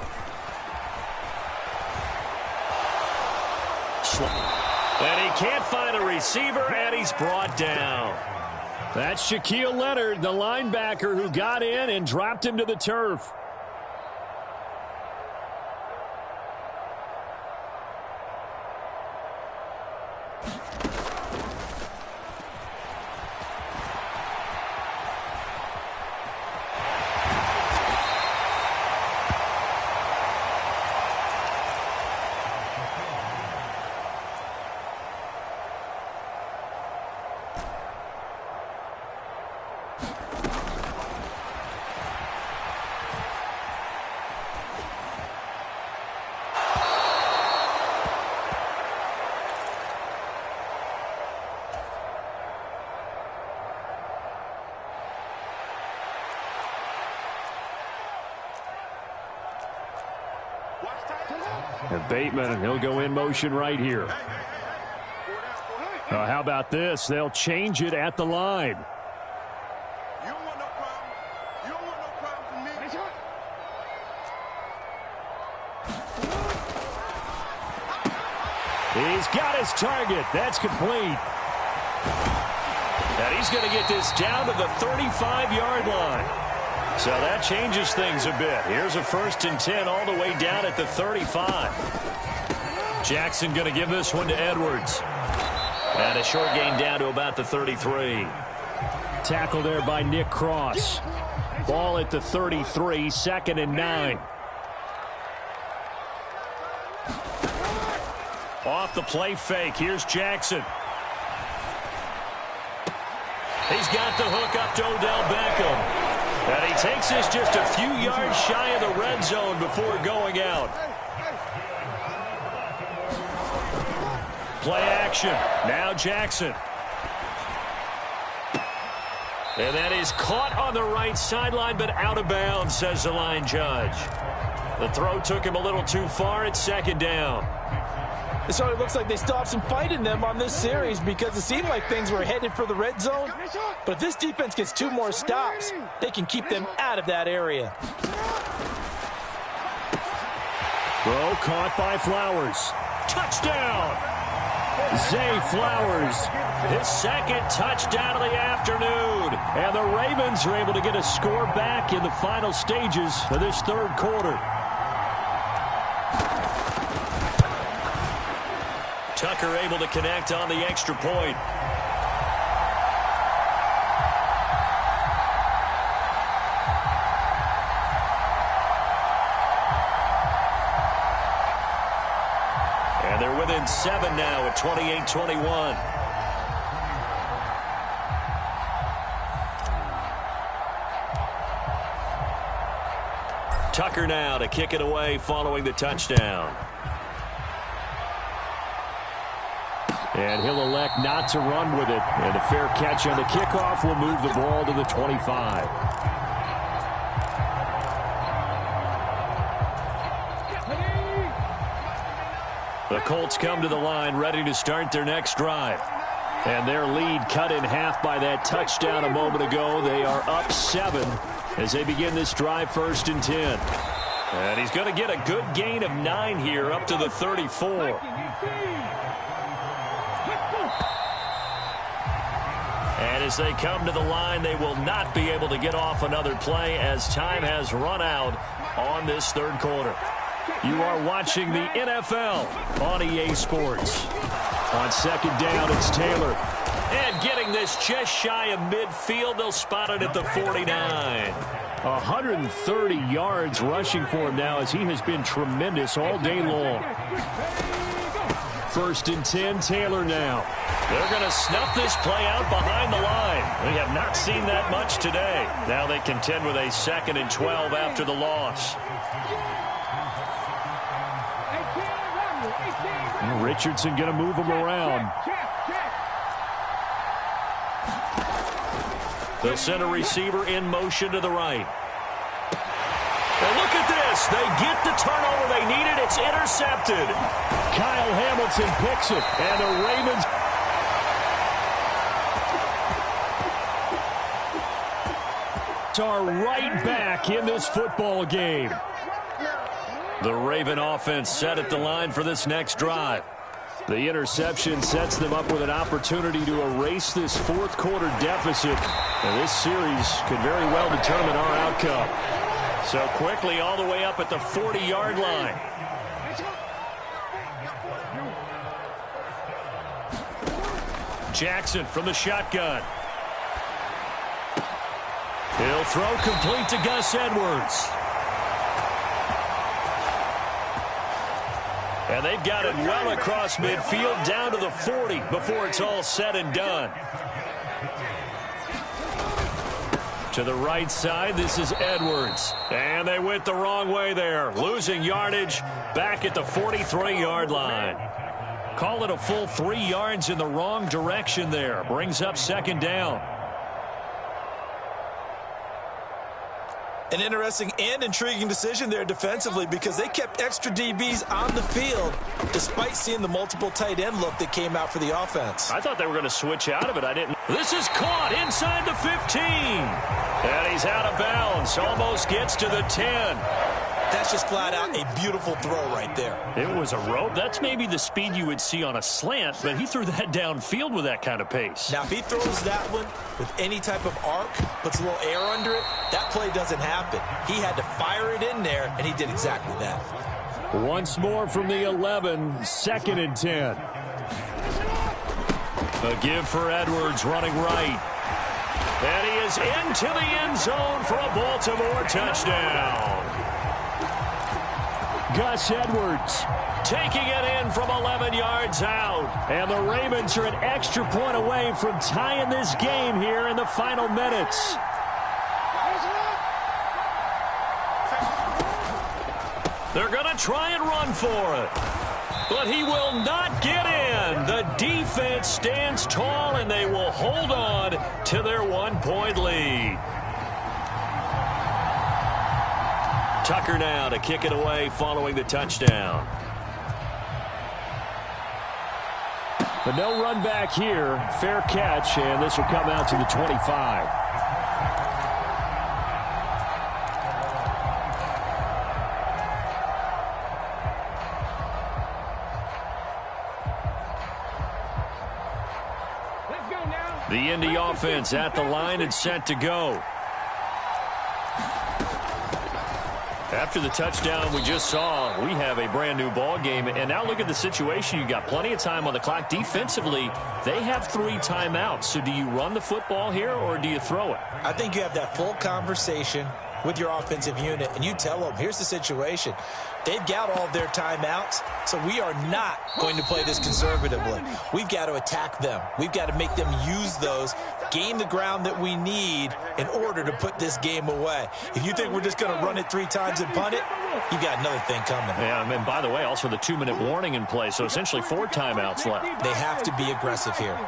And he can't find a receiver, and he's brought down. That's Shaquille Leonard, the linebacker, who got in and dropped him to the turf. And Bateman, he'll go in motion right here. How about this? They'll change it at the line. You don't want no problem. You don't want no problem from me. He's got his target. That's complete. And he's going to get this down to the 35-yard line. So that changes things a bit. Here's a 1st and 10 all the way down at the 35. Jackson going to give this one to Edwards. And a short gain down to about the 33. Tackle there by Nick Cross. Ball at the 33, 2nd and 9. Off the play fake. Here's Jackson. He's got the hook up to Odell Beckham. And he takes this just a few yards shy of the red zone before going out. Play action. Now Jackson. And that is caught on the right sideline, but out of bounds, says the line judge. The throw took him a little too far. It's 2nd down. So it looks like they still have some fight in them on this series because it seemed like things were headed for the red zone. But if this defense gets 2 more stops, they can keep them out of that area. Throw caught by Flowers. Touchdown! Zay Flowers, his 2nd touchdown of the afternoon. And the Ravens are able to get a score back in the final stages of this 3rd quarter. Tucker able to connect on the extra point. And they're within 7 now at 28-21. Tucker now to kick it away following the touchdown. And he'll elect not to run with it. And a fair catch on the kickoff will move the ball to the 25. The Colts come to the line ready to start their next drive. And their lead cut in half by that touchdown a moment ago. They are up 7 as they begin this drive, 1st and 10. And he's going to get a good gain of 9 here up to the 34. And as they come to the line, they will not be able to get off another play as time has run out on this 3rd quarter. You are watching the NFL on EA Sports. On 2nd down, it's Taylor. And getting this just shy of midfield, they'll spot it at the 49. 130 yards rushing for him now as he has been tremendous all day long. 1st and 10, Taylor now. They're going to snuff this play out behind the line. We have not seen that much today. Now they contend with a 2nd and 12 after the loss. Richardson going to move him around. They'll send a receiver in motion to the right. Well, look at this. They get the turnover they needed. It's intercepted. Kyle Hamilton picks it, and the Ravens are right back in this football game. The Raven offense set at the line for this next drive. The interception sets them up with an opportunity to erase this 4th quarter deficit. And this series could very well determine our outcome. So quickly all the way up at the 40-yard line. Jackson from the shotgun. He'll throw complete to Gus Edwards. And they've got it well across midfield down to the 40 before it's all said and done. To the right side, this is Edwards. And they went the wrong way there. Losing yardage back at the 43-yard line. Call it a full 3 yards in the wrong direction there. Brings up 2nd down. An interesting and intriguing decision there defensively because they kept extra DBs on the field despite seeing the multiple tight end look that came out for the offense. I thought they were going to switch out of it. I didn't. This is caught inside the 15. And he's out of bounds. Almost gets to the 10. That's just flat out a beautiful throw right there. It was a rope. That's maybe the speed you would see on a slant, but he threw that downfield with that kind of pace. Now, if he throws that one with any type of arc, puts a little air under it, that play doesn't happen. He had to fire it in there, and he did exactly that. Once more from the 11, 2nd and 10. A give for Edwards running right. And he is into the end zone for a Baltimore touchdown. Gus Edwards taking it in from 11 yards out. And the Ravens are an extra point away from tying this game here in the final minutes. They're going to try and run for it. But he will not get in. The defense stands tall, and they will hold on to their 1-point lead. Tucker now to kick it away following the touchdown. But no run back here. Fair catch, and this will come out to the 25. Let's go now. The Indy offense at the line and set to go. After the touchdown we just saw, we have a brand new ball game. And now look at the situation. You got plenty of time on the clock. Defensively, they have 3 timeouts. So do you run the football here or do you throw it? I think you have that full conversation with your offensive unit, and you tell them, here's the situation. They've got all of their timeouts, so we are not going to play this conservatively. We've got to attack them. We've got to make them use those, gain the ground that we need in order to put this game away. If you think we're just going to run it 3 times and punt it, you've got another thing coming. Yeah, and by the way, also the 2-minute warning in play, so essentially 4 timeouts left. They have to be aggressive here.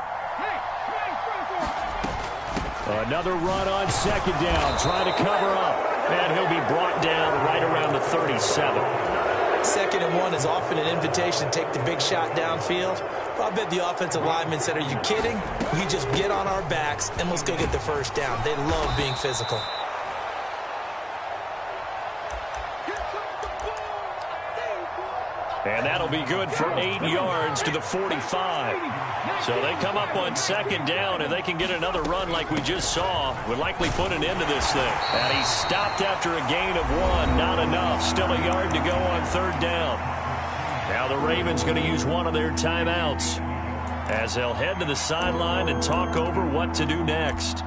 Another run on 2nd down, trying to cover up. And he'll be brought down right around the 37. 2nd and 1 is often an invitation to take the big shot downfield. But I bet the offensive lineman said, are you kidding? We just get on our backs and let's go get the first down. They love being physical. And that'll be good for 8 yards to the 45. So they come up on 2nd down, and they can get another run like we just saw. Would likely put an end to this thing. And he stopped after a gain of 1. Not enough. Still a yard to go on 3rd down. Now the Ravens going to use one of their timeouts as they'll head to the sideline and talk over what to do next.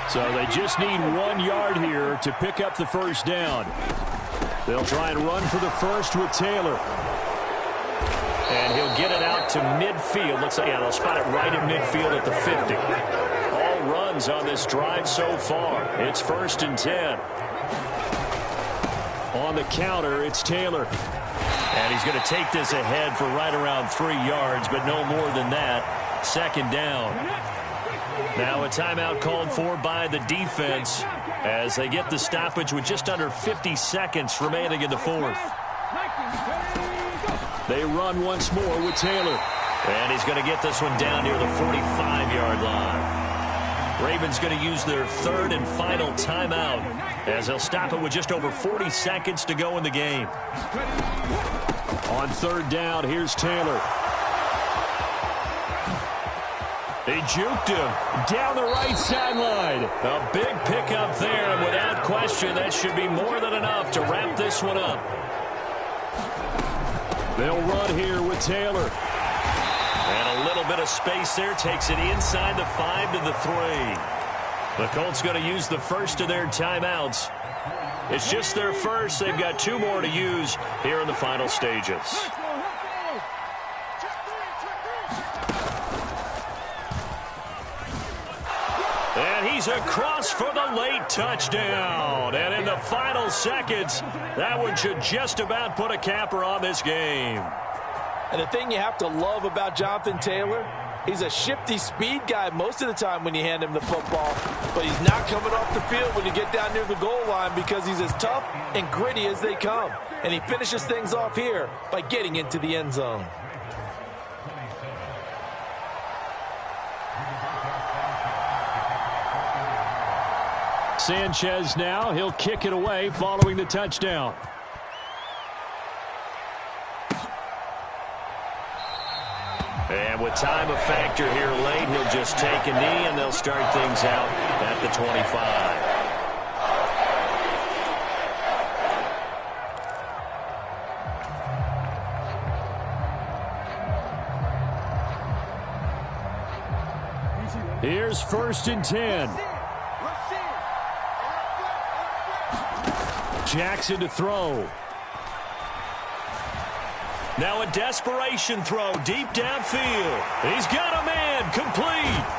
So they just need 1 yard here to pick up the first down. They'll try and run for the first with Taylor. And he'll get it out to midfield. Looks like, yeah, they'll spot it right at midfield at the 50. All runs on this drive so far. It's 1st and 10. On the counter, it's Taylor. And he's going to take this ahead for right around 3 yards, but no more than that. 2nd down. Now a timeout called for by the defense as they get the stoppage with just under 50 seconds remaining in the 4th. They run once more with Taylor. And he's going to get this one down near the 45-yard line. Ravens going to use their 3rd and final timeout as they'll stop it with just over 40 seconds to go in the game. On 3rd down, here's Taylor. They juked him down the right sideline. A big pickup there, and without question, that should be more than enough to wrap this one up. They'll run here with Taylor. And a little bit of space there takes it inside the 5 to the 3. The Colts going to use the first of their timeouts. It's just their first. They've got 2 more to use here in the final stages. And he's across for the late touchdown. And in the final seconds, that one should just about put a capper on this game. And the thing you have to love about Jonathan Taylor, he's a shifty speed guy most of the time when you hand him the football. But he's not coming off the field when you get down near the goal line because he's as tough and gritty as they come. And he finishes things off here by getting into the end zone. Sanchez now, he'll kick it away following the touchdown. And with time a factor here late, he'll just take a knee and they'll start things out at the 25. Here's 1st and 10. Jackson to throw. Now a desperation throw deep downfield. He's got a man complete.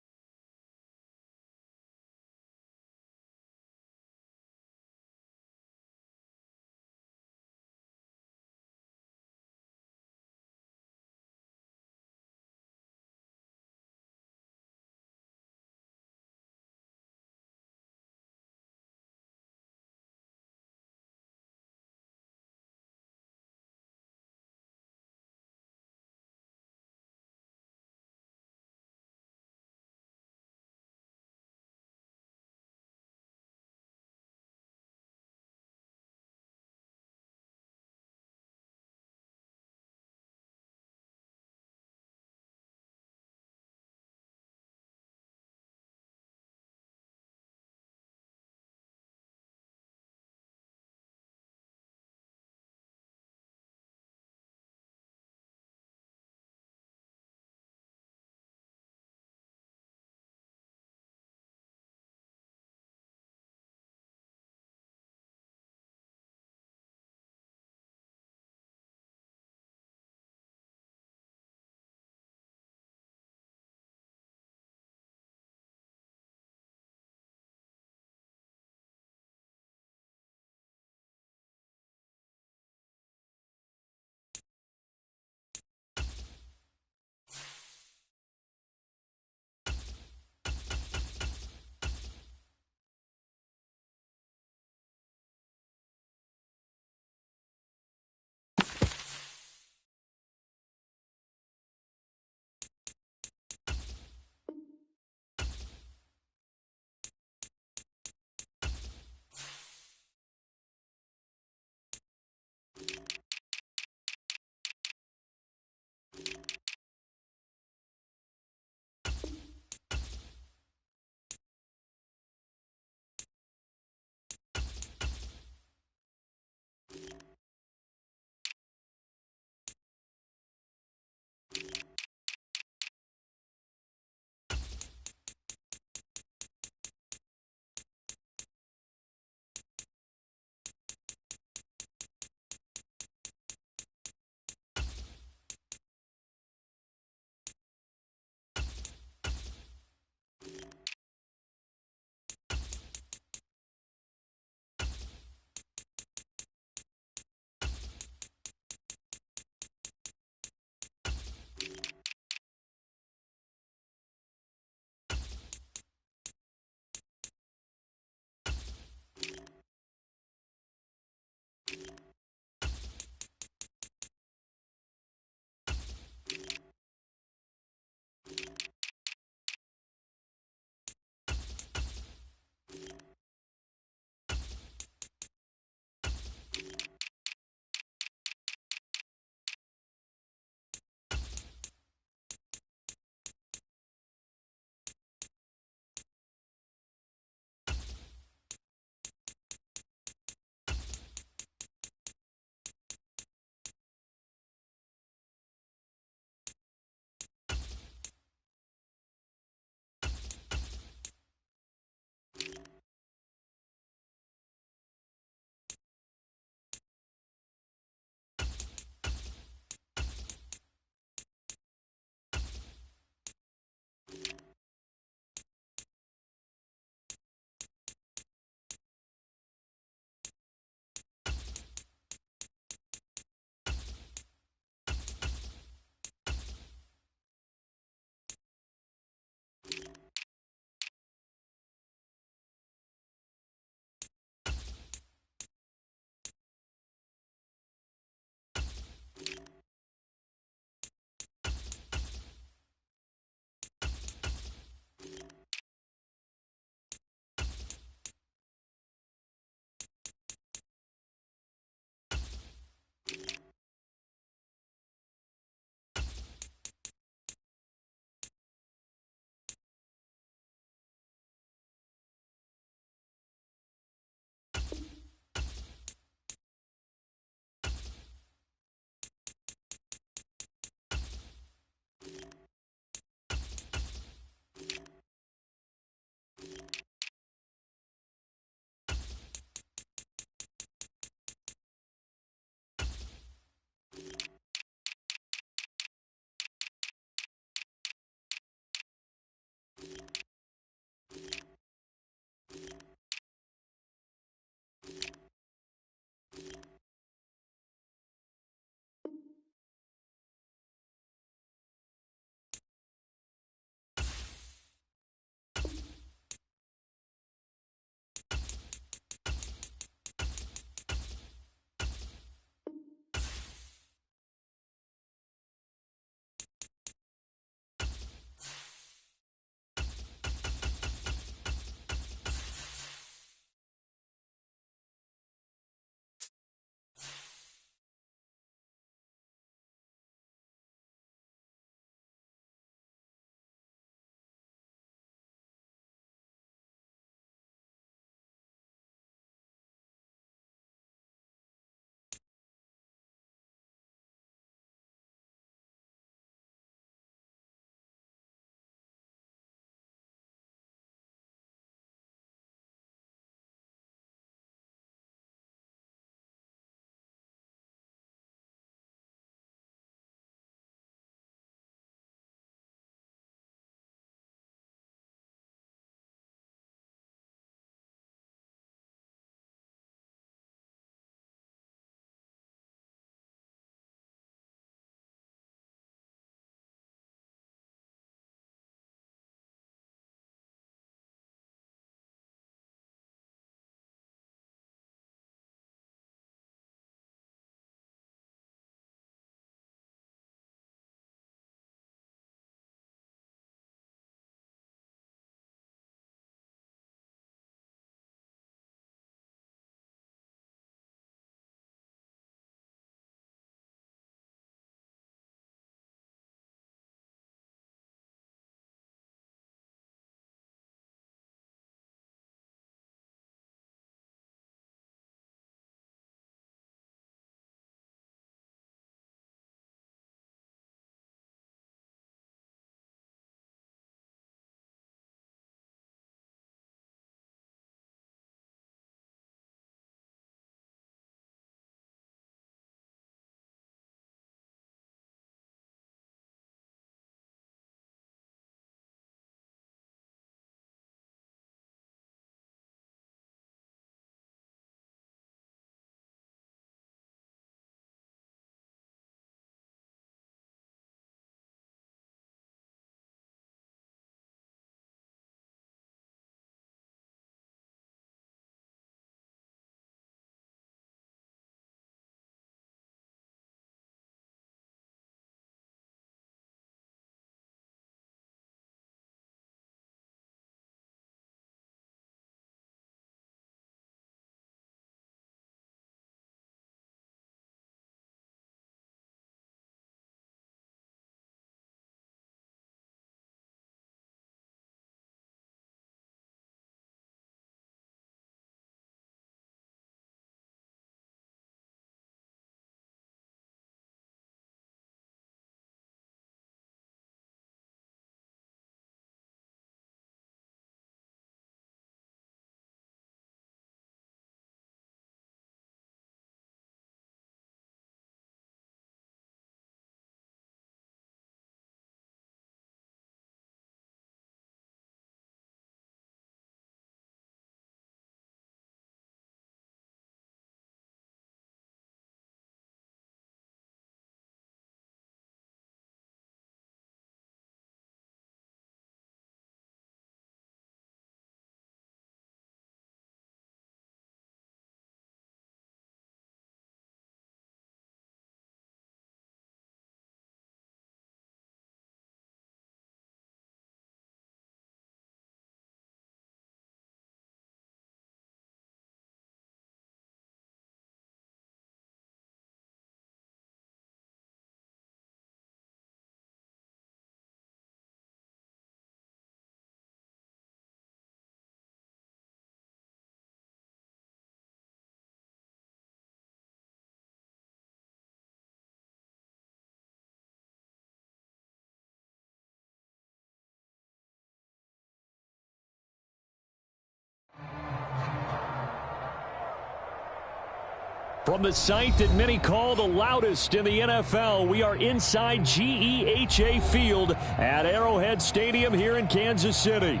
From the site that many call the loudest in the NFL, we are inside GEHA Field at Arrowhead Stadium here in Kansas City.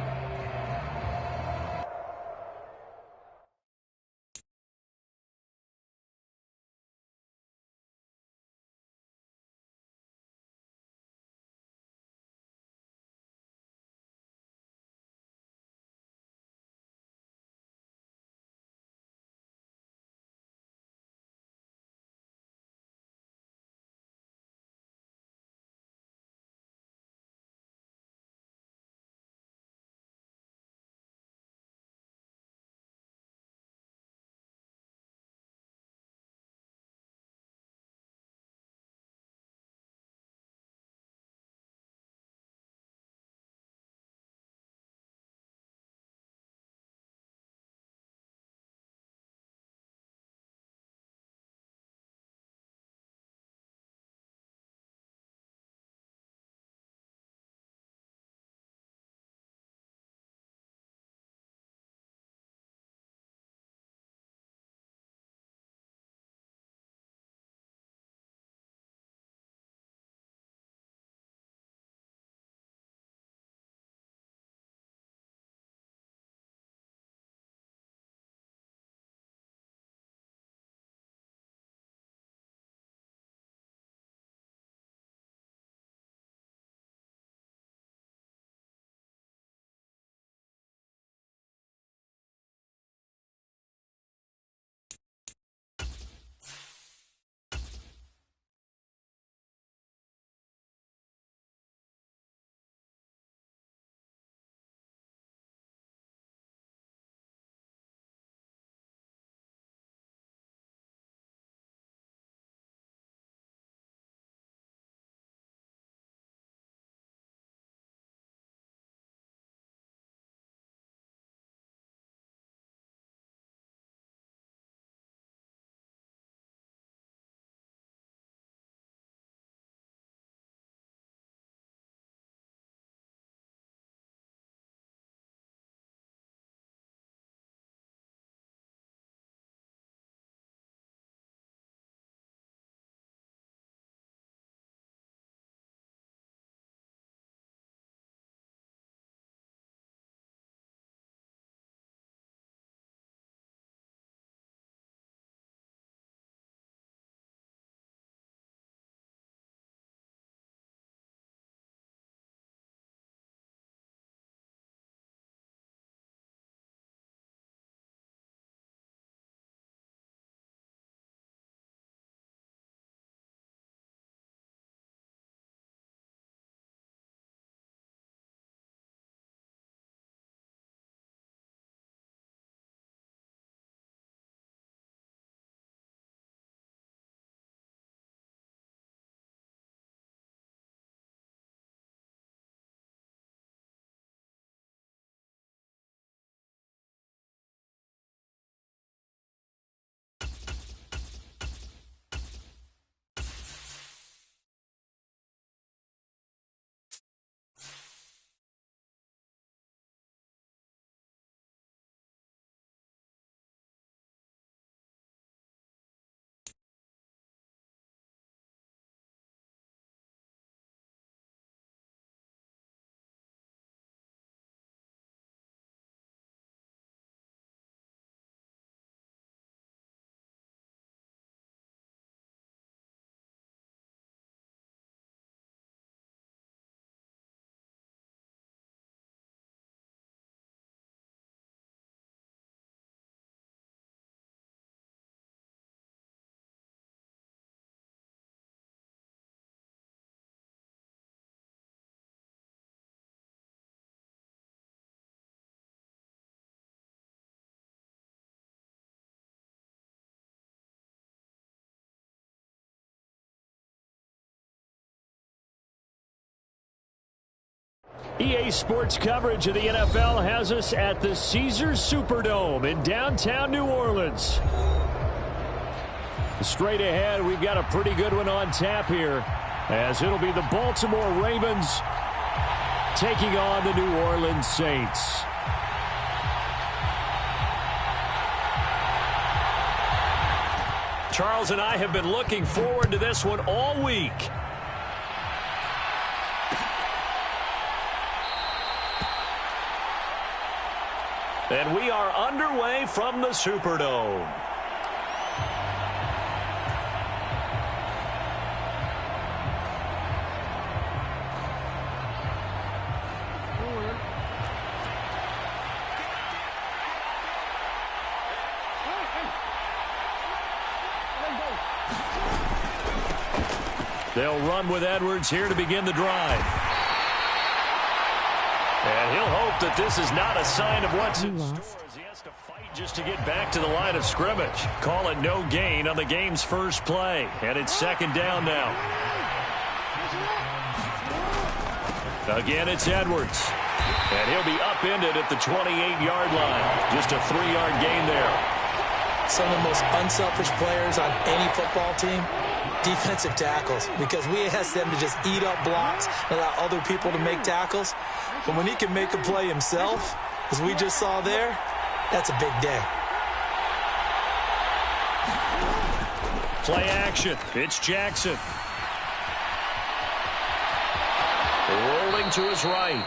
EA Sports coverage of the NFL has us at the Caesars Superdome in downtown New Orleans. Straight ahead, we've got a pretty good one on tap here, as it'll be the Baltimore Ravens taking on the New Orleans Saints. Charles and I have been looking forward to this one all week. And we are underway from the Superdome. They'll run with Edwards here to begin the drive. And he'll hope that this is not a sign of what's in store as he has to fight just to get back to the line of scrimmage. Call it no gain on the game's first play. And it's second down now. Again, it's Edwards. And he'll be upended at the 28-yard line. Just a 3-yard gain there. Some of the most unselfish players on any football team, defensive tackles, because we ask them to just eat up blocks and allow other people to make tackles. But when he can make a play himself, as we just saw there, that's a big day. Play action. It's Jackson. Rolling to his right.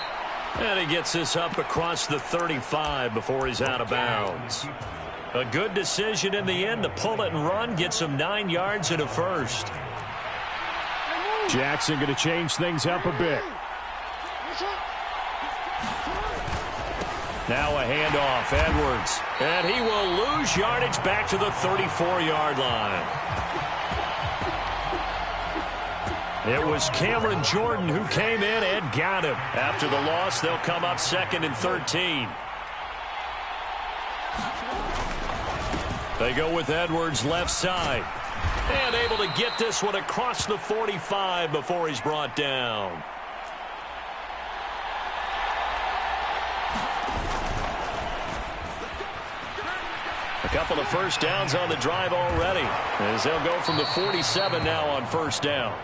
And he gets this up across the 35 before he's out of bounds. A good decision in the end to pull it and run, gets him 9 yards and a first. Jackson going to change things up a bit. Now a handoff, Edwards. And he will lose yardage back to the 34-yard line. It was Cameron Jordan who came in and got him. After the loss, they'll come up 2nd and 13. They go with Edwards left side. And able to get this one across the 45 before he's brought down. A couple of first downs on the drive already, as they'll go from the 47 now on first down.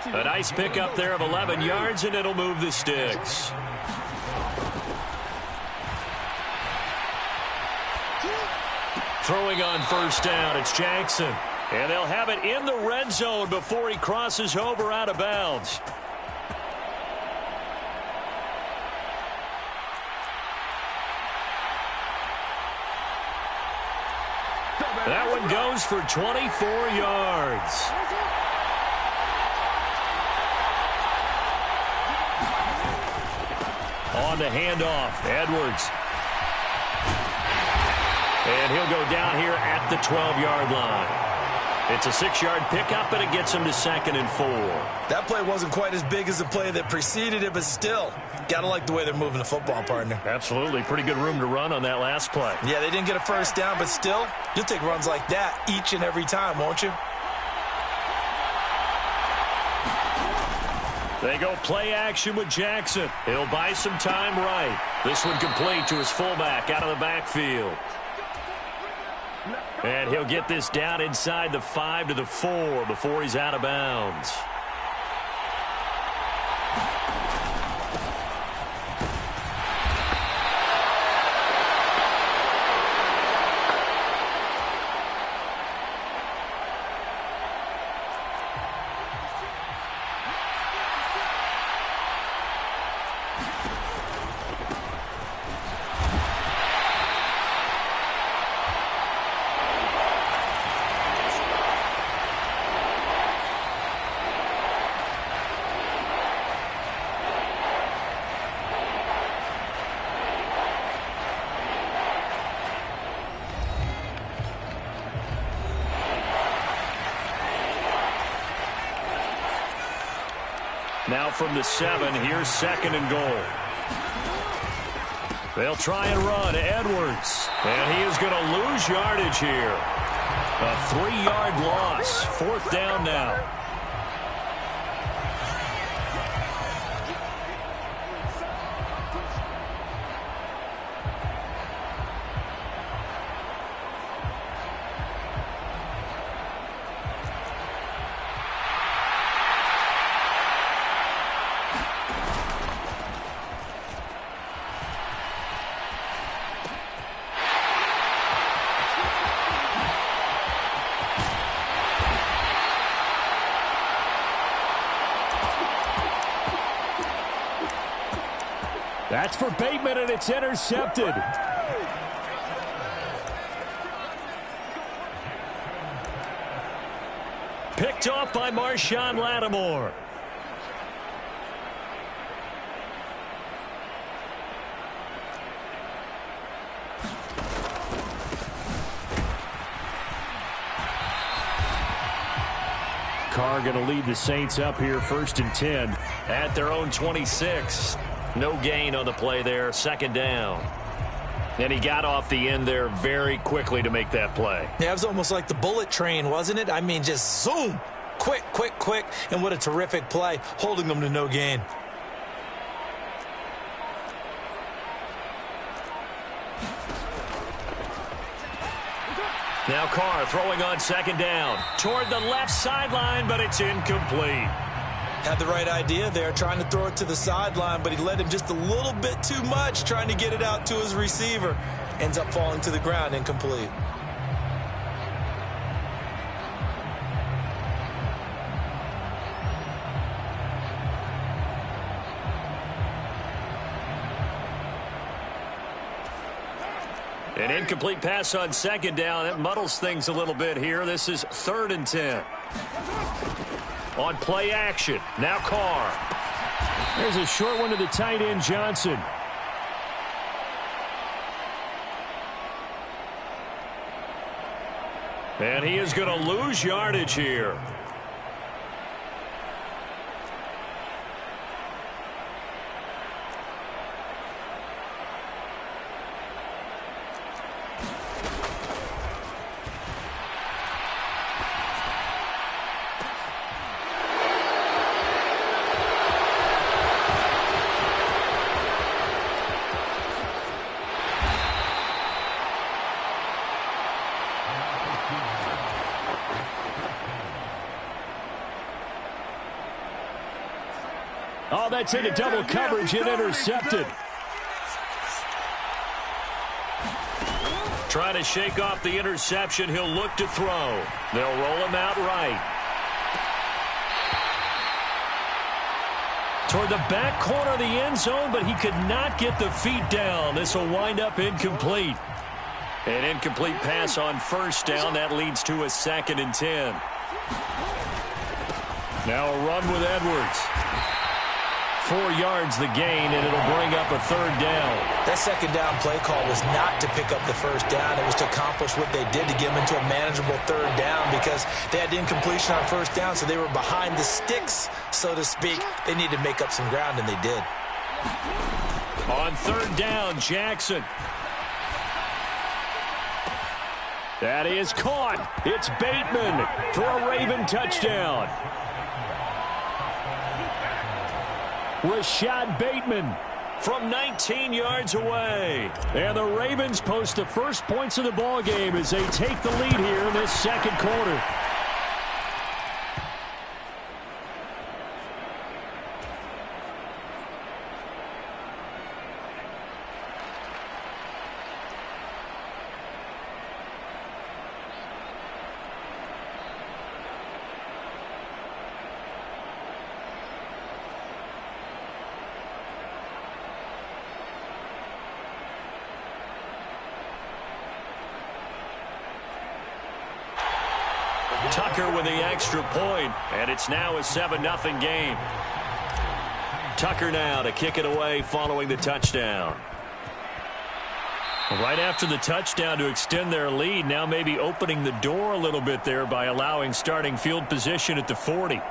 A nice pickup there of 11 yards, and it'll move the sticks. Throwing on first down, it's Jackson. And they'll have it in the red zone before he crosses over out of bounds. That one goes for 24 yards. On the handoff, Edwards. And he'll go down here at the 12-yard line. It's a 6-yard pickup, and it gets him to 2nd and 4. That play wasn't quite as big as the play that preceded it, but still, gotta like the way they're moving the football, partner. Absolutely. Pretty good room to run on that last play. Yeah, they didn't get a first down, but still, you'll take runs like that each and every time, won't you? They go play action with Jackson. He'll buy some time right. This one complete to his fullback out of the backfield. And he'll get this down inside the 5 to the 4 before he's out of bounds. Now from the 7, here's 2nd and goal. They'll try and run. Edwards. And he is going to lose yardage here. A 3-yard loss. 4th down now. That's for Bateman, and it's intercepted. Picked off by Marshawn Lattimore. Carr going to lead the Saints up here, 1st and 10. At their own 26. No gain on the play there, 2nd down. And he got off the end there very quickly to make that play. Yeah, it was almost like the bullet train, wasn't it? I mean, just zoom. Quick, quick, quick. And what a terrific play, holding them to no gain. Now Carr throwing on 2nd down. Toward the left sideline, but it's incomplete. Had the right idea there, trying to throw it to the sideline, but he led him just a little bit too much, trying to get it out to his receiver. Ends up falling to the ground, incomplete. An incomplete pass on 2nd down. That muddles things a little bit here. This is 3rd and 10. On play action. Now Carr. There's a short one to the tight end, Johnson. And he is going to lose yardage here. Oh, that's into double coverage and intercepted. Trying to shake off the interception. He'll look to throw. They'll roll him out right. Toward the back corner of the end zone, but he could not get the feet down. This will wind up incomplete. An incomplete pass on 1st down. That leads to a 2nd and 10. Now a run with Edwards. 4 yards the gain, and it'll bring up a 3rd down. That 2nd down play call was not to pick up the 1st down. It was to accomplish what they did to get them into a manageable 3rd down because they had the incompletion on 1st down, so they were behind the sticks, so to speak. They needed to make up some ground, and they did. On 3rd down, Jackson. That is caught. It's Bateman for a Raven touchdown. Rashad Bateman from 19 yards away. And the Ravens post the first points of the ball game as they take the lead here in this 2nd quarter. Tucker with the extra point, and it's now a 7-0 game. Tucker now to kick it away following the touchdown. Right after the touchdown to extend their lead, now maybe opening the door a little bit there by allowing starting field position at the 40.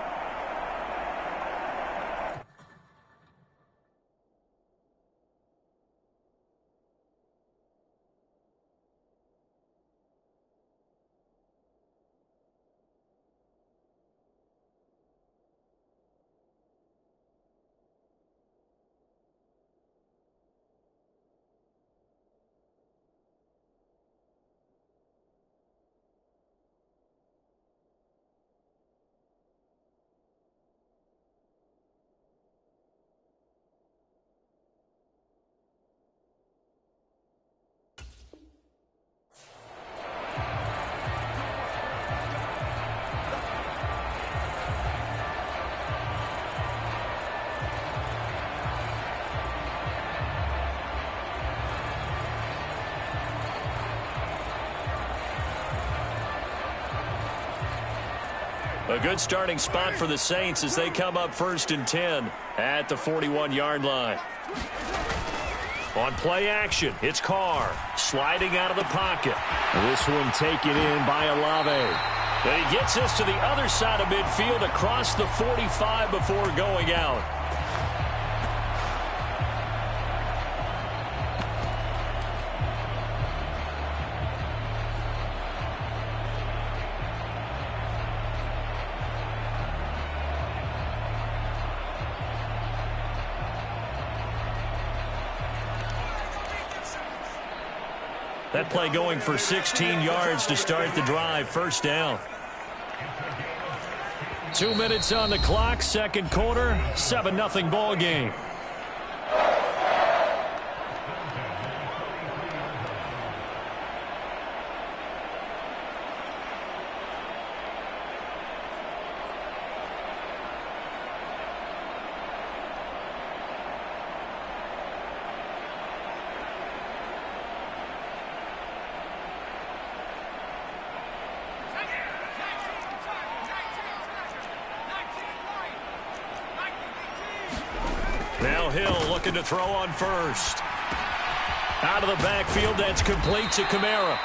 A good starting spot for the Saints as they come up 1st and 10 at the 41-yard line. On play action, it's Carr sliding out of the pocket. This one taken in by Olave. And he gets us to the other side of midfield across the 45 before going out. That play going for 16 yards to start the drive. 1st down. 2 minutes on the clock. 2nd quarter. 7-0 ball game. Now Hill looking to throw on 1st. Out of the backfield, that's complete to Kamara.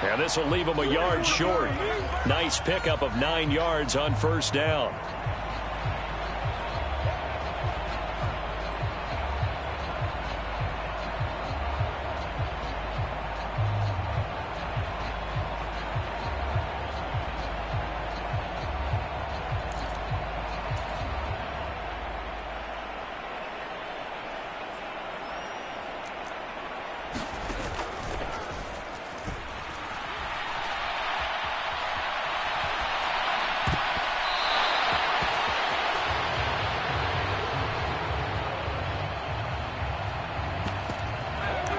Now this will leave him a yard short. Nice pickup of 9 yards on 1st down.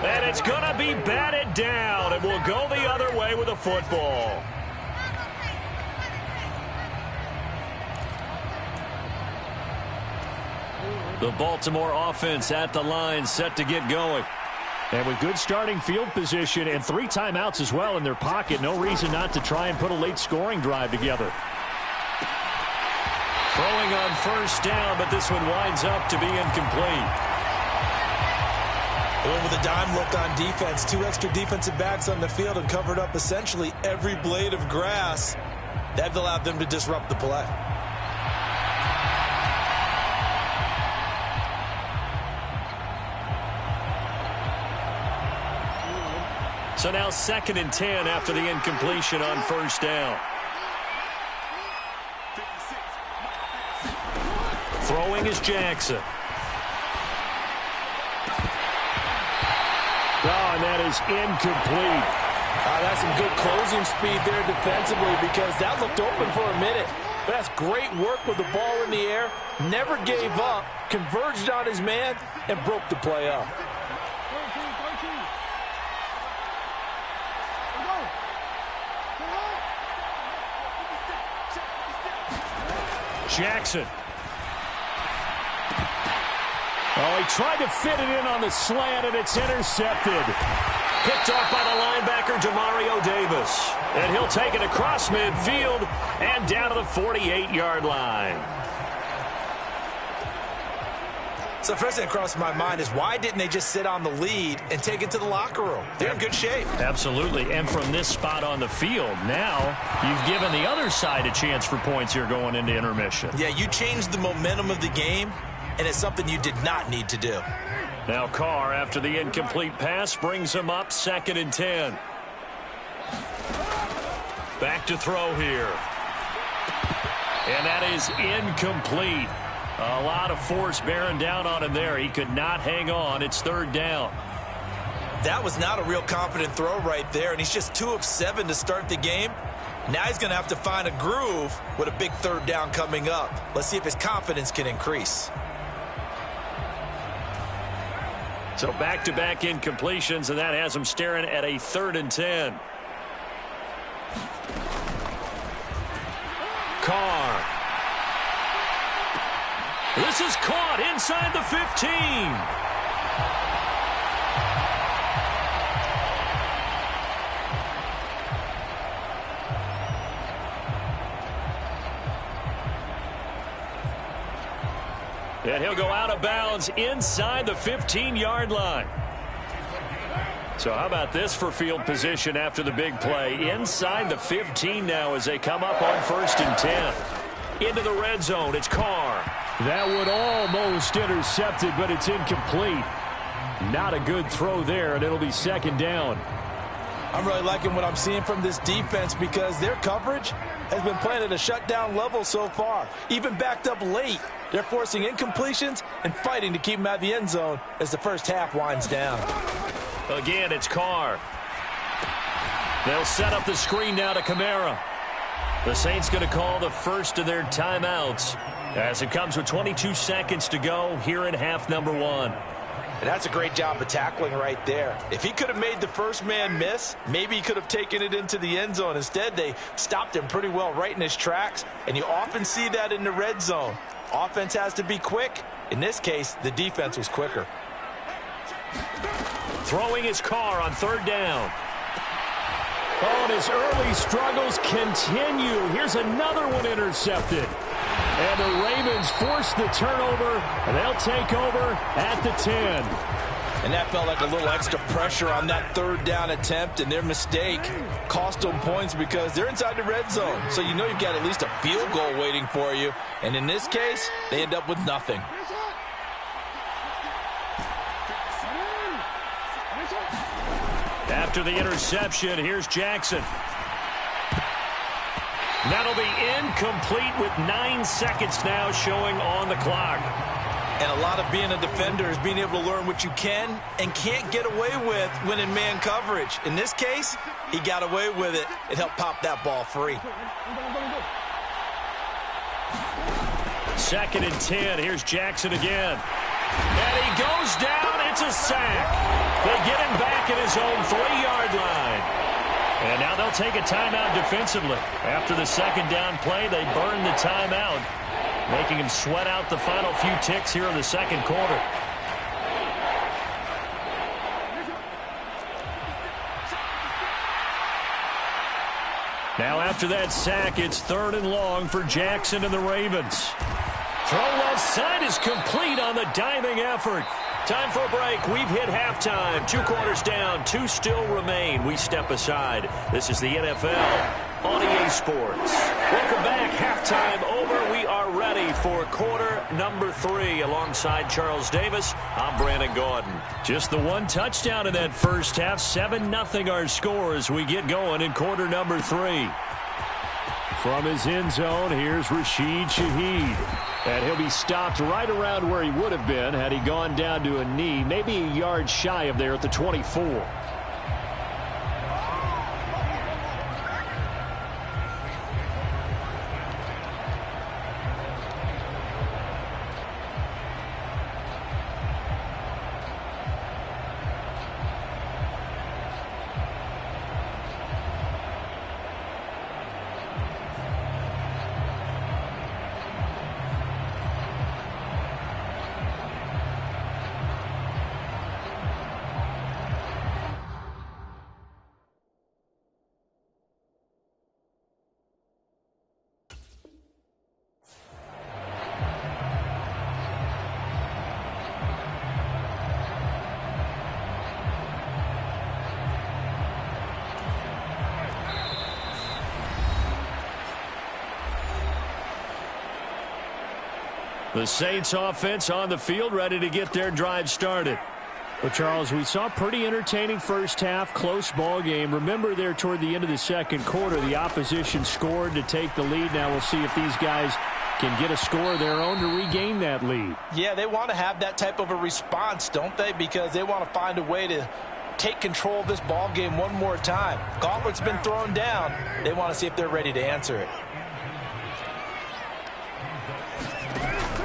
And it's going to be batted down, and we'll go the other way with a football. The Baltimore offense at the line, set to get going. And with good starting field position and 3 timeouts as well in their pocket, no reason not to try and put a late scoring drive together. Throwing on 1st down, but this one winds up to be incomplete. Going with a dime look on defense. 2 extra defensive backs on the field and covered up essentially every blade of grass. That allowed them to disrupt the play. So now 2nd and 10 after the incompletion on 1st down. Throwing is Jackson. Oh, and that is incomplete. That's some good closing speed there defensively because that looked open for a minute. But that's great work with the ball in the air. Never gave up, converged on his man, and broke the play up. Jackson. Oh, he tried to fit it in on the slant, and it's intercepted. Picked off by the linebacker, Demario Davis. And he'll take it across midfield and down to the 48-yard line. So the first thing that crossed my mind is why didn't they just sit on the lead and take it to the locker room? They're in good shape. Absolutely. And from this spot on the field, now you've given the other side a chance for points here going into intermission. Yeah, you changed the momentum of the game, and it's something you did not need to do. Now Carr, after the incomplete pass, brings him up 2nd and 10. Back to throw here. And that is incomplete. A lot of force bearing down on him there. He could not hang on. It's 3rd down. That was not a real confident throw right there, and he's just 2 of 7 to start the game. Now he's going to have to find a groove with a big third down coming up. Let's see if his confidence can increase. So back-to-back incompletions, and that has him staring at a 3rd and 10. Carr. This is caught inside the 15. And he'll go out of bounds inside the 15-yard line. So how about this for field position after the big play? Inside the 15 now as they come up on 1st and 10. Into the red zone, it's Carr. That would almost intercept it, but it's incomplete. Not a good throw there, and it'll be 2nd down. I'm really liking what I'm seeing from this defense because their coverage has been playing at a shutdown level so far. Even backed up late, they're forcing incompletions and fighting to keep them out of the end zone as the first half winds down. Again, it's Carr. They'll set up the screen now to Kamara. The Saints going to call the first of their timeouts as it comes with 22 seconds to go here in half number 1. And that's a great job of tackling right there. If he could have made the first man miss, maybe he could have taken it into the end zone. Instead, they stopped him pretty well right in his tracks, and you often see that in the red zone. Offense has to be quick. In this case, the defense was quicker. Throwing his Carr on 3rd down. Oh, and his early struggles continue. Here's another one intercepted. And the Ravens force the turnover, and they'll take over at the 10. And that felt like a little extra pressure on that 3rd down attempt, and their mistake cost them points because they're inside the red zone. So you know you've got at least a field goal waiting for you. And in this case, they end up with nothing. After the interception, here's Jackson. That'll be incomplete with 9 seconds now showing on the clock. And a lot of being a defender is being able to learn what you can and can't get away with when in man coverage. In this case, he got away with it. It helped pop that ball free. 2nd and 10. Here's Jackson again. And he goes down. It's a sack. They get him back at his own 3-yard line. And now they'll take a timeout defensively. After the 2nd down play, they burn the timeout, making him sweat out the final few ticks here in the 2nd quarter. Now after that sack, it's 3rd and long for Jackson and the Ravens. Throw left side is complete on the diving effort. Time for a break. We've hit halftime. 2 quarters down. 2 still remain. We step aside. This is the NFL on EA Sports. Welcome back. Halftime over. We are ready for quarter number 3. Alongside Charles Davis, I'm Brandon Gordon. Just the 1 touchdown in that first half. 7-0 our score as we get going in quarter number 3. From his end zone, here's Rashid Shaheed. And he'll be stopped right around where he would have been had he gone down to a knee, maybe a yard shy of there at the 24. The Saints offense on the field, ready to get their drive started. Well, Charles, we saw a pretty entertaining first half, close ball game. Remember there toward the end of the 2nd quarter, the opposition scored to take the lead. Now we'll see if these guys can get a score of their own to regain that lead. Yeah, they want to have that type of a response, don't they? Because they want to find a way to take control of this ball game one more time. Gauntlet's been thrown down. They want to see if they're ready to answer it.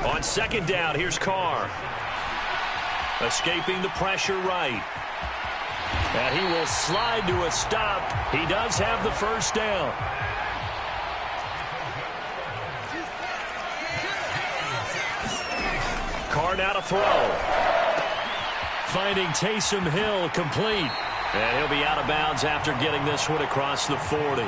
On second down, here's Carr. Escaping the pressure right. And he will slide to a stop. He does have the first down. Carr now to throw. Finding Taysom Hill complete. And he'll be out of bounds after getting this one across the 40.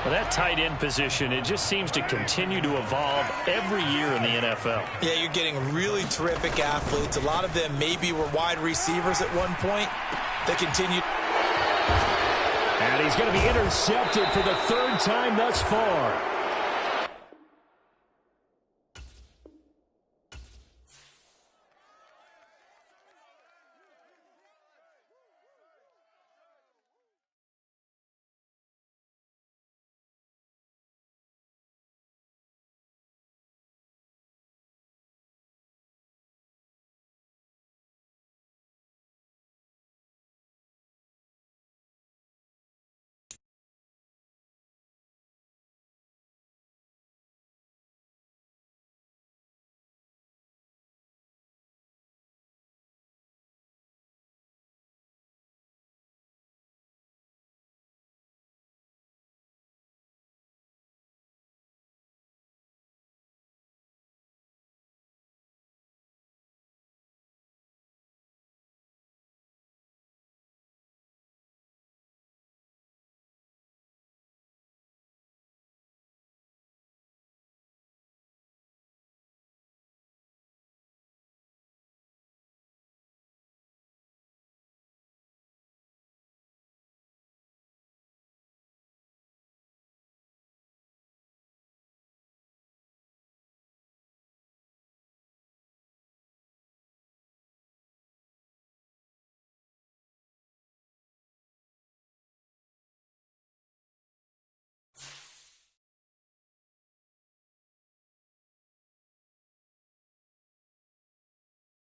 Well, that tight end position, it just seems to continue to evolve every year in the NFL. Yeah, you're getting really terrific athletes. A lot of them maybe were wide receivers at one point. They continue. And he's going to be intercepted for the third time thus far.